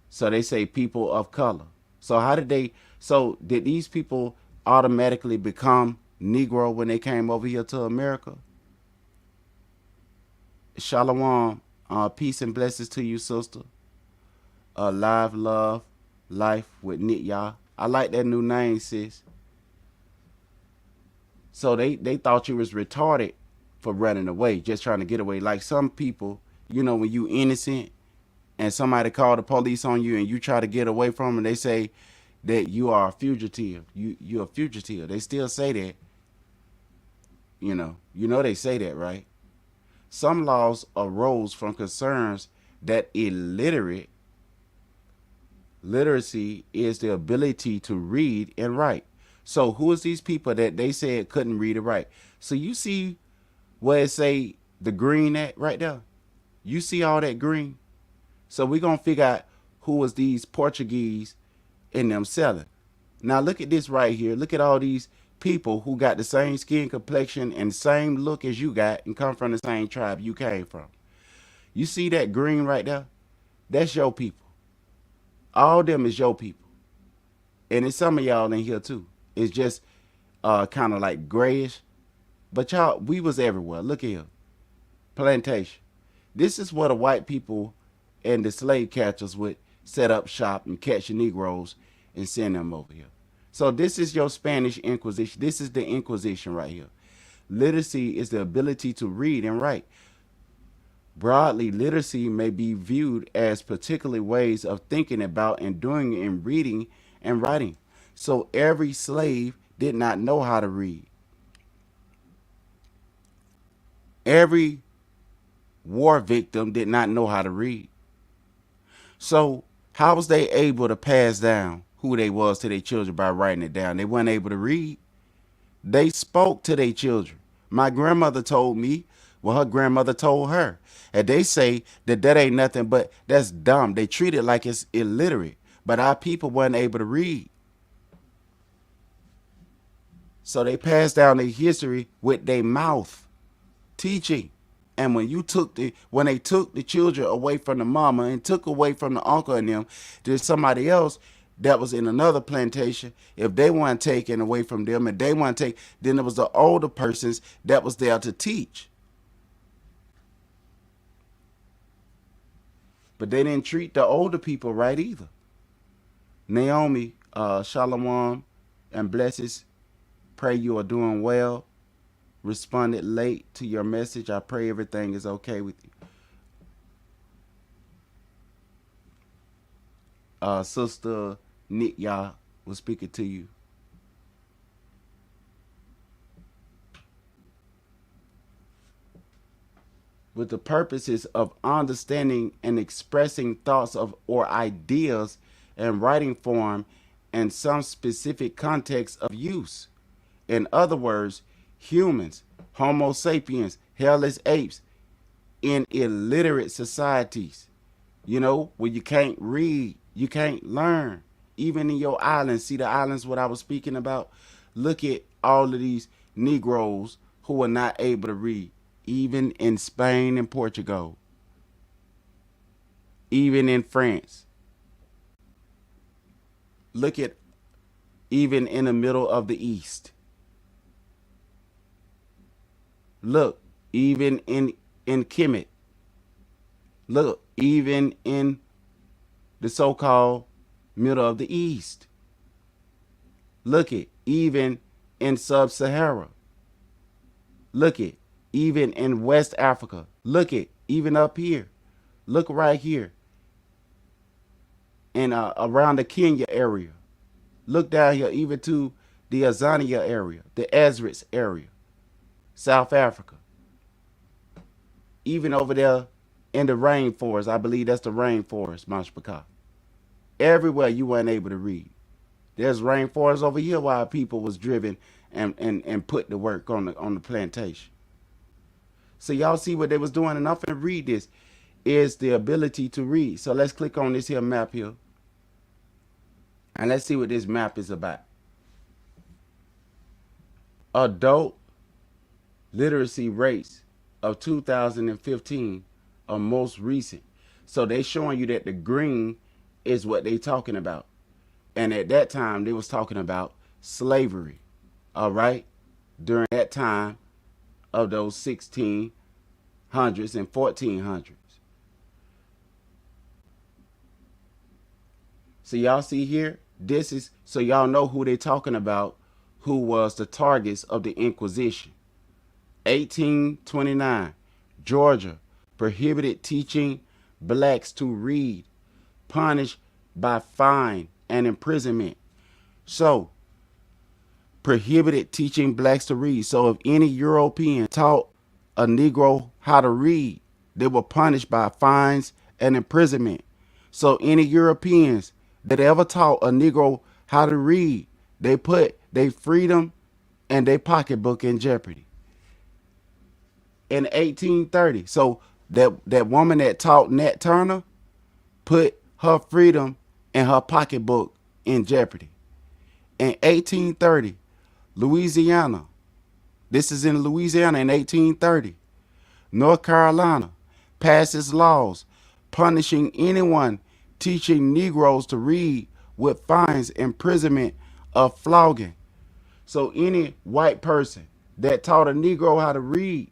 A: So they say people of color. So did these people automatically become Negro when they came over here to America? Shalom, peace and blessings to you, sister. Live, love, life with Nitya. I like that new name, sis. So they thought you was retarded for running away, just trying to get away. Like some people, when you innocent and somebody call the police on you and you try to get away from them, they say that you are a fugitive. You're a fugitive. They still say that. They say that, right? Some laws arose from concerns that literacy is the ability to read and write. So who is these people that they said couldn't read or write? So you see where it say the green at right there? You see all that green? So we're going to figure out who was these Portuguese in them selling. Now look at this right here. Look at all these people who got the same skin complexion and same look as you got and come from the same tribe you came from. You see that green right there? That's your people. All them is your people. And it's some of y'all in here too. It's just kind of like grayish. But y'all, we was everywhere. Look here. Plantation. This is where the white people and the slave catchers would set up shop and catch the Negroes and send them over here. So this is your Spanish Inquisition. This is the Inquisition right here. Literacy is the ability to read and write. Broadly, literacy may be viewed as particular ways of thinking about and doing in reading and writing. So every slave did not know how to read. Every war victim did not know how to read. So how was they able to pass down who they was to their children by writing it down? They weren't able to read. They spoke to their children. My grandmother told me, well, her grandmother told her. And they say that ain't nothing but that's dumb. They treat it like it's illiterate. But our people weren't able to read. So they passed down their history with their mouth, teaching. And when they took the children away from the mama and took away from the uncle and them, there's somebody else that was in another plantation. If they weren't taken away from them and they weren't taken, then it was the older persons that was there to teach. But they didn't treat the older people right either. Naomi, Shalom and blessings. Pray you are doing well. Responded late to your message. I pray everything is okay with you. Sister Nitya was speaking to you. With the purposes of understanding and expressing thoughts or ideas in writing form and some specific context of use. In other words, humans, Homo sapiens, hellish apes, in illiterate societies, where you can't read, you can't learn. Even in your islands, see the islands what I was speaking about? Look at all of these Negroes who are not able to read, even in Spain and Portugal, even in France. Look at even in the middle of the East. Look, even in in Kemet. Look, even in the so-called middle of the East. Look it, even in Sub-Sahara. Look it, even in West Africa. Look it, even up here. Look right here. And around the Kenya area. Look down here, even to the Azania area, the Ezrits area, South Africa. Even over there in the rainforest, I believe that's the rainforest, Mashpaka. Everywhere you weren't able to read. There's rainforest over here while people was driven and put to work on the plantation. So y'all see what they was doing, and I'm finna read this, is the ability to read. So let's click on this here map here. And let's see what this map is about. Adult literacy rates of 2015 are most recent. So they showing you that the green is what they talking about. And at that time, they was talking about slavery. All right? During that time of those 1600s and 1400s. So y'all see here, this is, so y'all know who they talking about, who was the targets of the Inquisition. 1829, Georgia prohibited teaching blacks to read, punished by fine and imprisonment. So, prohibited teaching blacks to read. So if any European taught a Negro how to read, they were punished by fines and imprisonment. So any Europeans that ever taught a Negro how to read, they put their freedom and their pocketbook in jeopardy. In 1830, so that woman that taught Nat Turner put her freedom and her pocketbook in jeopardy. In 1830, Louisiana, this is in Louisiana in 1830, North Carolina passes laws punishing anyone teaching Negroes to read with fines, imprisonment, or flogging. So any white person that taught a Negro how to read,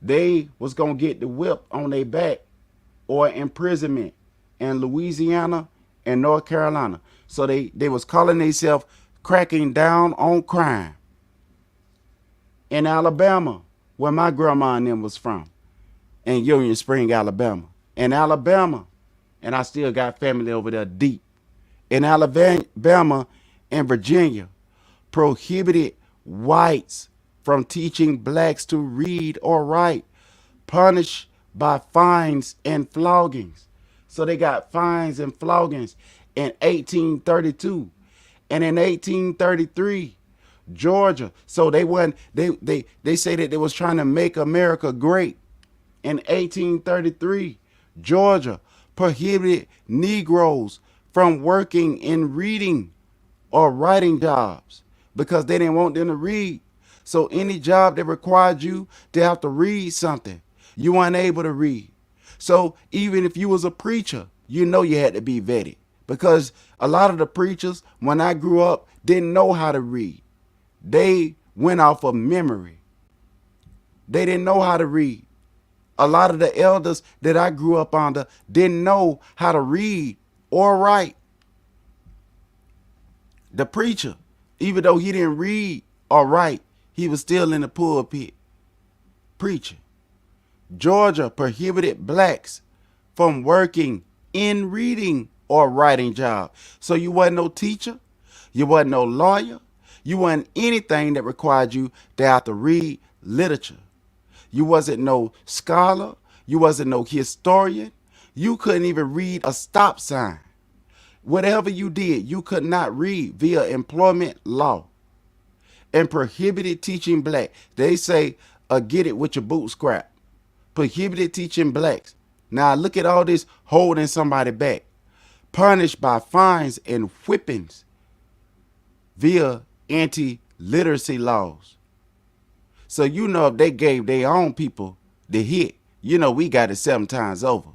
A: they was going to get the whip on their back or imprisonment in Louisiana and North Carolina. So they was calling themselves cracking down on crime. In Alabama, where my grandma and them was from, in Union Spring, Alabama. In Alabama, and I still got family over there deep. In Alabama and Virginia, prohibited whites from teaching blacks to read or write, punished by fines and floggings. So they got fines and floggings in 1832. And in 1833, Georgia, so they say that they was trying to make America great. In 1833, Georgia prohibited Negroes from working in reading or writing jobs because they didn't want them to read. So any job that required you to have to read something, you weren't able to read. So even if you was a preacher, you know you had to be vetted, because a lot of the preachers, when I grew up, didn't know how to read. They went off of memory. They didn't know how to read. A lot of the elders that I grew up under didn't know how to read or write. The preacher, even though he didn't read or write, he was still in the pulpit preaching. Georgia prohibited blacks from working in reading or writing jobs. So you wasn't no teacher, you wasn't no lawyer, you wasn't anything that required you to have to read literature. You wasn't no scholar, you wasn't no historian, you couldn't even read a stop sign. Whatever you did, you could not read via employment law. And prohibited teaching black. They say, get it with your boot scrap. Prohibited teaching blacks. Now look at all this holding somebody back. Punished by fines and whippings via anti-literacy laws. So you know if they gave their own people the hit, you know we got it 7 times over.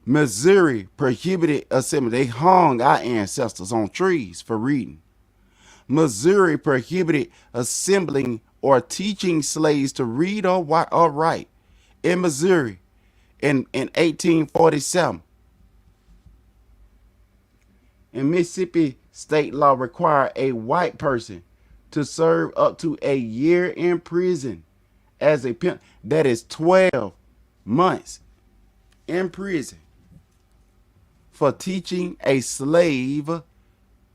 A: Missouri prohibited assembly. They hung our ancestors on trees for reading. Missouri prohibited assembling or teaching slaves to read or write in Missouri in 1847. And Mississippi state law required a white person to serve up to a year in prison as a pimp. That is 12 months in prison for teaching a slave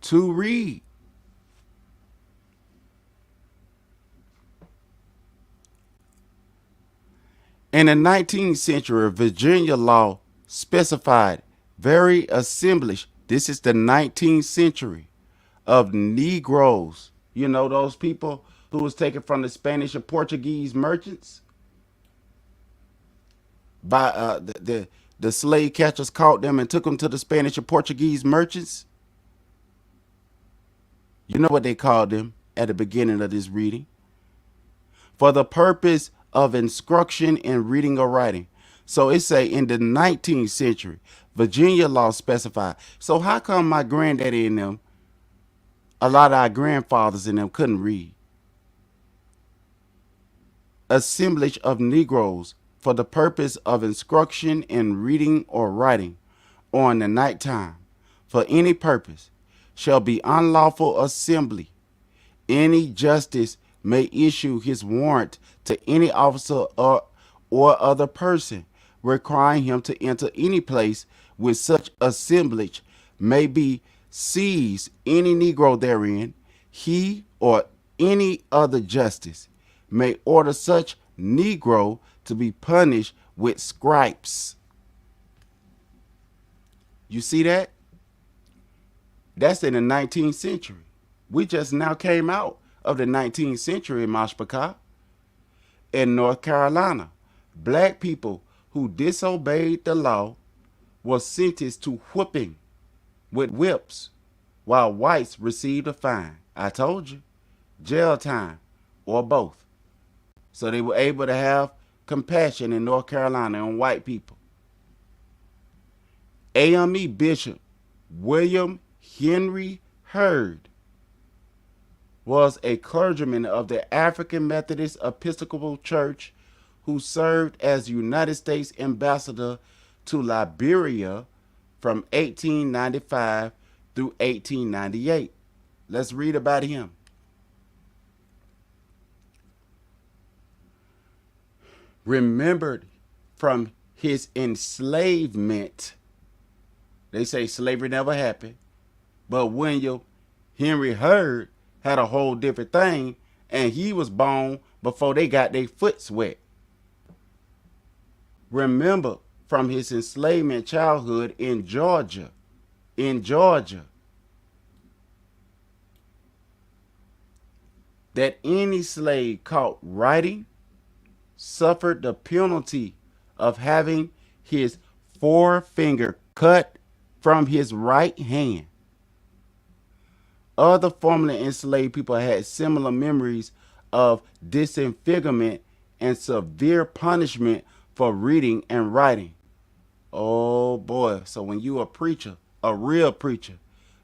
A: to read. In the 19th century, Virginia law specified very assemblage. This is the 19th century, of Negroes. You know, those people who was taken from the Spanish and Portuguese merchants by the slave catchers caught them and took them to the Spanish and Portuguese merchants. You know what they called them at the beginning of this reading? For the purpose of instruction in reading or writing. So it say in the 19th century, Virginia law specified. So how come my granddaddy and them, a lot of our grandfathers and them couldn't read? Assemblage of Negroes for the purpose of instruction in reading or writing on the night time for any purpose shall be unlawful assembly. Any justice may issue his warrant to any officer or other person requiring him to enter any place with such assemblage may be seize any Negro therein. He or any other justice may order such Negro to be punished with stripes. You see that? That's in the 19th century. We just now came out of the 19th century in Mashpaka. In North Carolina, black people who disobeyed the law were sentenced to whipping with whips, while whites received a fine. I told you, jail time or both. So they were able to have compassion in North Carolina on white people. AME Bishop William Henry Hurd was a clergyman of the African Methodist Episcopal Church who served as United States ambassador to Liberia from 1895 through 1898. Let's read about him. Remembered from his enslavement. They say slavery never happened, but William Henry Hurd had a whole different thing, and he was born before they got their foots wet. Remember from his enslavement childhood in Georgia, that any slave caught writing suffered the penalty of having his forefinger cut from his right hand. Other formerly enslaved people had similar memories of disfigurement and severe punishment for reading and writing. Oh boy, so when you a preacher, a real preacher,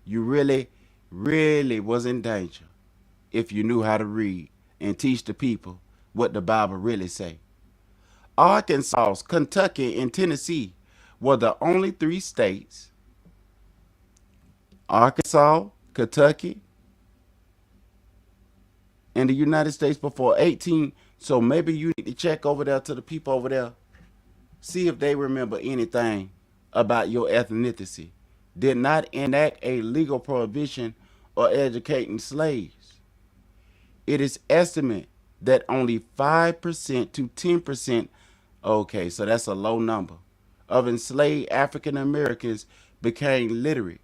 A: you really, really was in danger if you knew how to read and teach the people what the Bible really say. Arkansas, Kentucky, and Tennessee were the only three states. Arkansas, Kentucky, and the United States before 18. So maybe you need to check over there to the people over there. See if they remember anything about your ethnicity. Did not enact a legal prohibition or educating slaves. It is estimated that only 5% to 10%, okay, so that's a low number, of enslaved African Americans became literate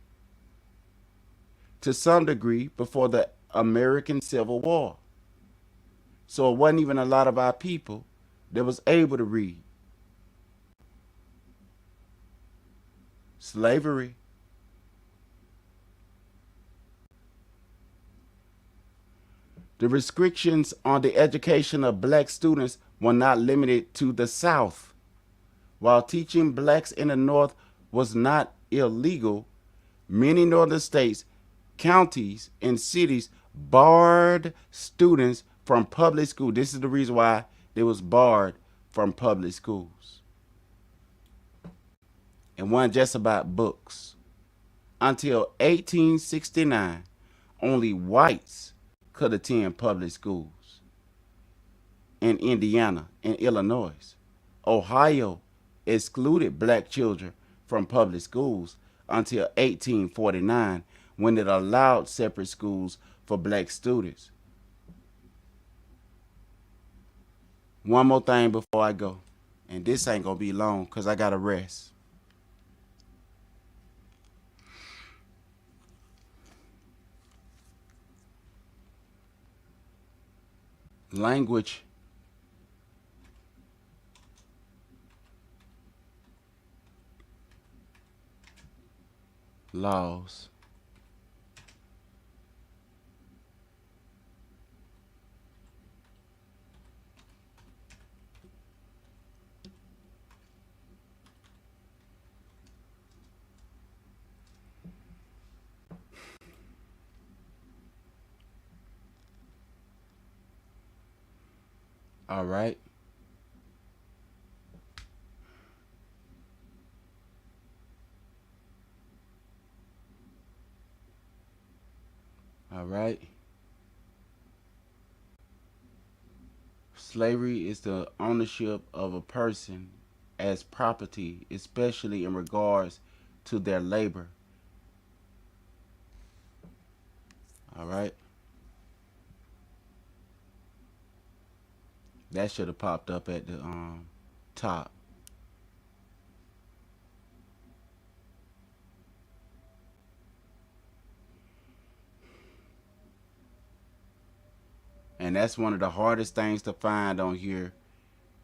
A: to some degree before the American Civil War. So it wasn't even a lot of our people that was able to read. Slavery. The restrictions on the education of black students were not limited to the South. While teaching blacks in the North was not illegal, many northern states, counties, and cities barred students from public school. This is the reason why they was barred from public schools. It wasn't just about books. Until 1869, only whites could attend public schools. In Indiana and Illinois, Ohio excluded black children from public schools until 1849, when it allowed separate schools for black students. One more thing before I go, and this ain't gonna be long because I gotta rest. Language laws. All right. All right. Slavery is the ownership of a person as property, especially in regards to their labor. All right. That should have popped up at the top. And that's one of the hardest things to find on here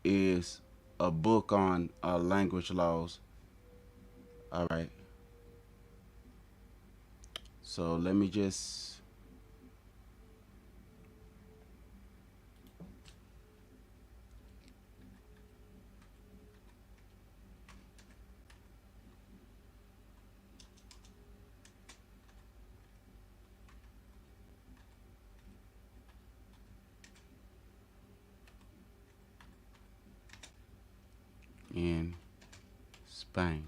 A: is a book on language laws. All right. So let me just... in Spain,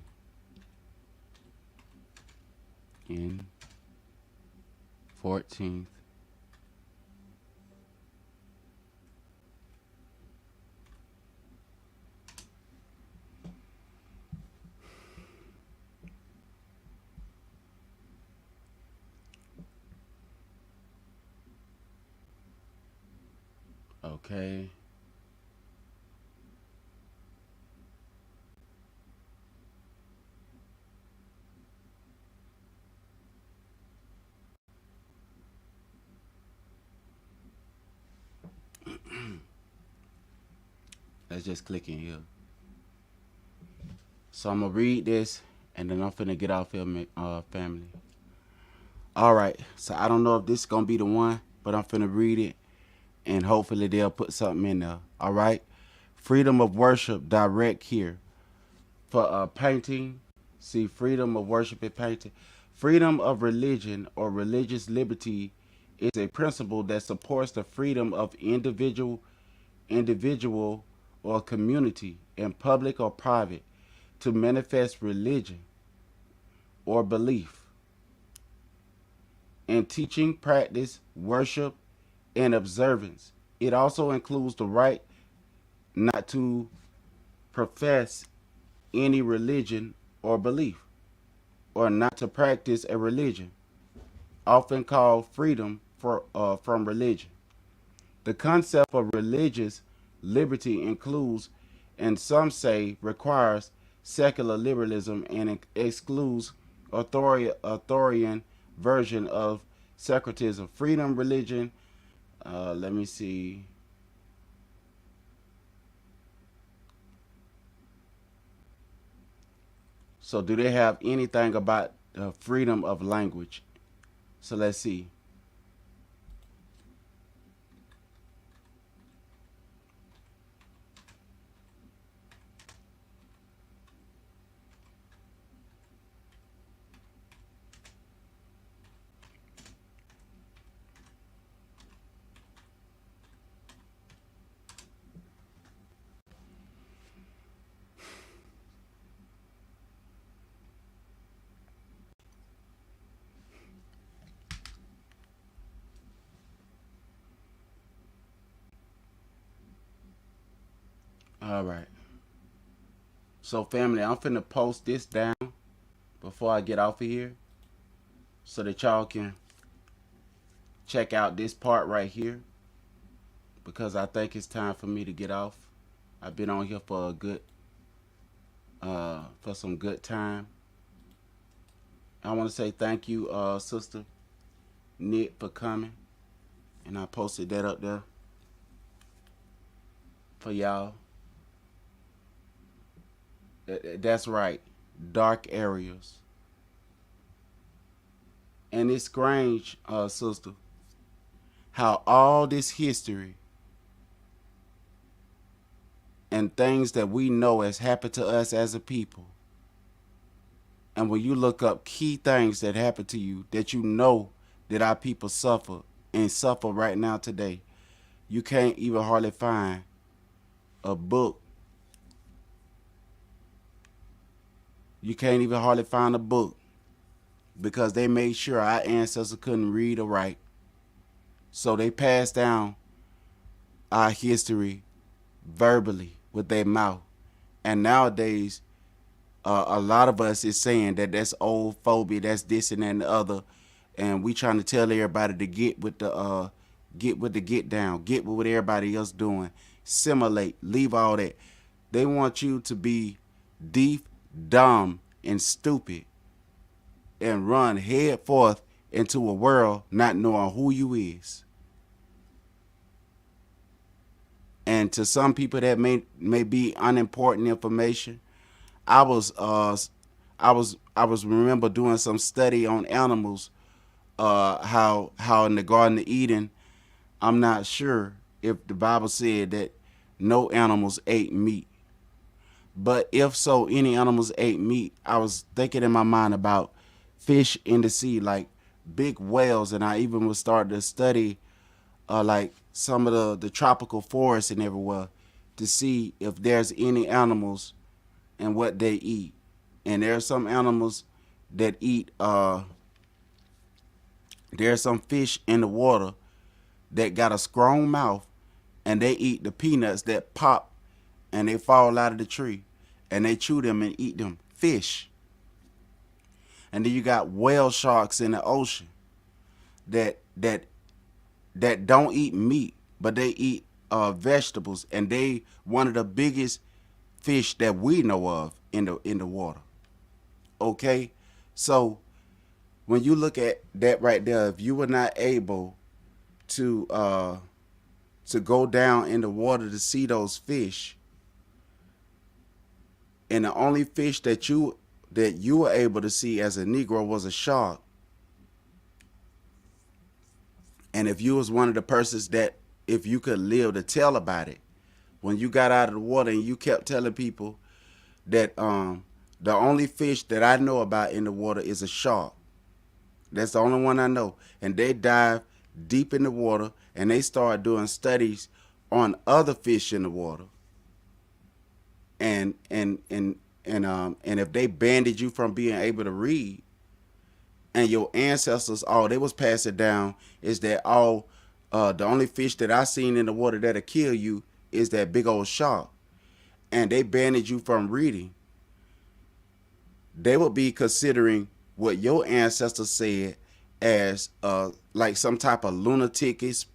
A: in 14th okay. Let's just click in here. So I'm gonna read this and then I'm finna get off here, family. All right, so I don't know if this is gonna be the one, but I'm finna read it and hopefully they'll put something in there. All right, freedom of worship direct here. For painting, see freedom of worship and painting. Freedom of religion or religious liberty is a principle that supports the freedom of individual or community, in public or private, to manifest religion or belief in teaching, practice, worship, and observance. It also includes the right not to profess any religion or belief, or not to practice a religion, often called freedom from religion. The concept of religious liberty includes, and some say requires, secular liberalism and excludes authoritarian version of secularism. Freedom, religion, let me see. So do they have anything about freedom of language? So let's see. All right. So family, I'm finna post this down before I get off of here so that y'all can check out this part right here, because I think it's time for me to get off. I've been on here for a good for some good time. I want to say thank you, Sister Nick, for coming, and I posted that up there for y'all. That's right, dark areas. And it's strange, sister, how all this history and things that we know has happened to us as a people, and when you look up key things that happened to you that you know that our people suffer and suffer right now today, you can't even hardly find a book. You can't even hardly find a book, because they made sure our ancestors couldn't read or write. So they passed down our history verbally with their mouth. And nowadays, a lot of us is saying that that's old phobia, that's this and that and the other. And we trying to tell everybody to get with the get down, get with what everybody else doing, simulate, leave all that. They want you to be deaf, dumb, and stupid, and run head forth into a world not knowing who you is. And to some people that may be unimportant information. I was remember doing some study on animals, how in the Garden of Eden, I'm not sure if the Bible said that no animals ate meat. But if so, any animals ate meat. I was thinking in my mind about fish in the sea, like big whales, and I even was starting to study like some of the tropical forests and everywhere to see if there's any animals and what they eat. And there are some animals that eat there's some fish in the water that got a strong mouth, and they eat the peanuts that pop and they fall out of the tree, and they chew them and eat them. Fish. And then you got whale sharks in the ocean that don't eat meat, but they eat vegetables, and they one of the biggest fish that we know of in the water. Okay, so when you look at that right there, if you were not able to go down in the water to see those fish, and the only fish that you were able to see as a Negro was a shark, and if you was one of the persons that, if you could live to tell about it, when you got out of the water and you kept telling people that the only fish that I know about in the water is a shark. That's the only one I know. And they dive deep in the water, and they start doing studies on other fish in the water. And if they banded you from being able to read, and your ancestors, all they was passing down is that the only fish that I seen in the water that'll kill you is that big old shark, and they banded you from reading, they would be considering what your ancestors said as like some type of lunaticish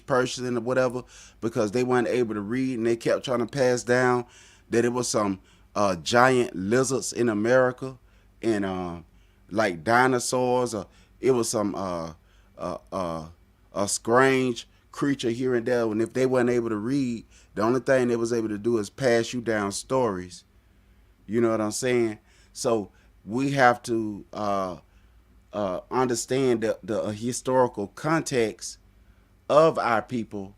A: person or whatever, because they weren't able to read, and they kept trying to pass down that it was some giant lizards in America, and like dinosaurs, or it was some a strange creature here and there. And if they weren't able to read, the only thing they was able to do is pass you down stories. You know what I'm saying? So we have to understand the historical context of our people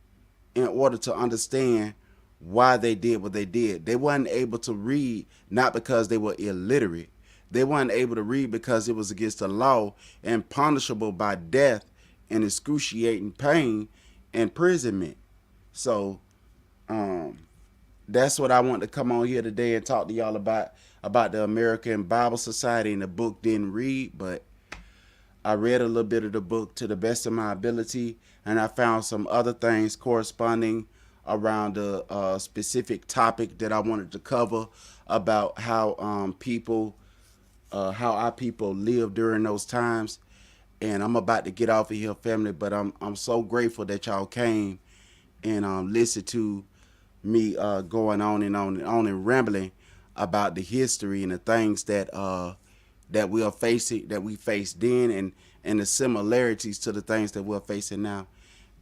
A: in order to understand why they did what they did. They weren't able to read, not because they were illiterate. They weren't able to read because it was against the law and punishable by death and excruciating pain and imprisonment. So that's what I want to come on here today and talk to y'all about the American Bible Society. And the book didn't read, but I read a little bit of the book to the best of my ability, and I found some other things corresponding around a specific topic that I wanted to cover about how how our people lived during those times. And I'm about to get off of here, family, but I'm so grateful that y'all came and listened to me going on and on and on and rambling about the history and the things that that we are facing, that we faced then, and the similarities to the things that we're facing now.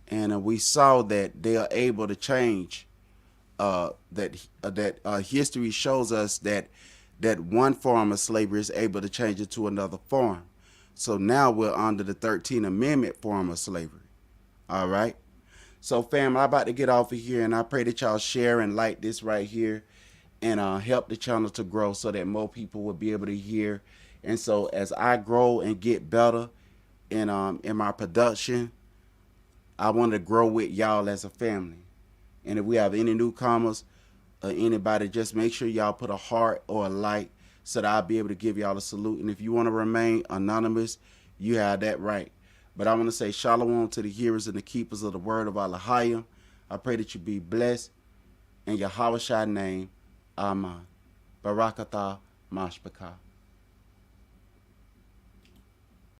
A: And we saw that they are able to change. That history shows us that one form of slavery is able to change it to another form. So now we're under the 13th Amendment form of slavery. All right. So, fam, I'm about to get off of here, and I pray that y'all share and like this right here, and help the channel to grow so that more people will be able to hear. And so, as I grow and get better in my production, I want to grow with y'all as a family. And if we have any newcomers or anybody, just make sure y'all put a heart or a like so that I'll be able to give y'all a salute. And if you want to remain anonymous, you have that right. But I want to say shalom to the hearers and the keepers of the word of Allahayim. I pray that you be blessed. In Yahweh Shai's name, Amen. Barakatah Mashbakah.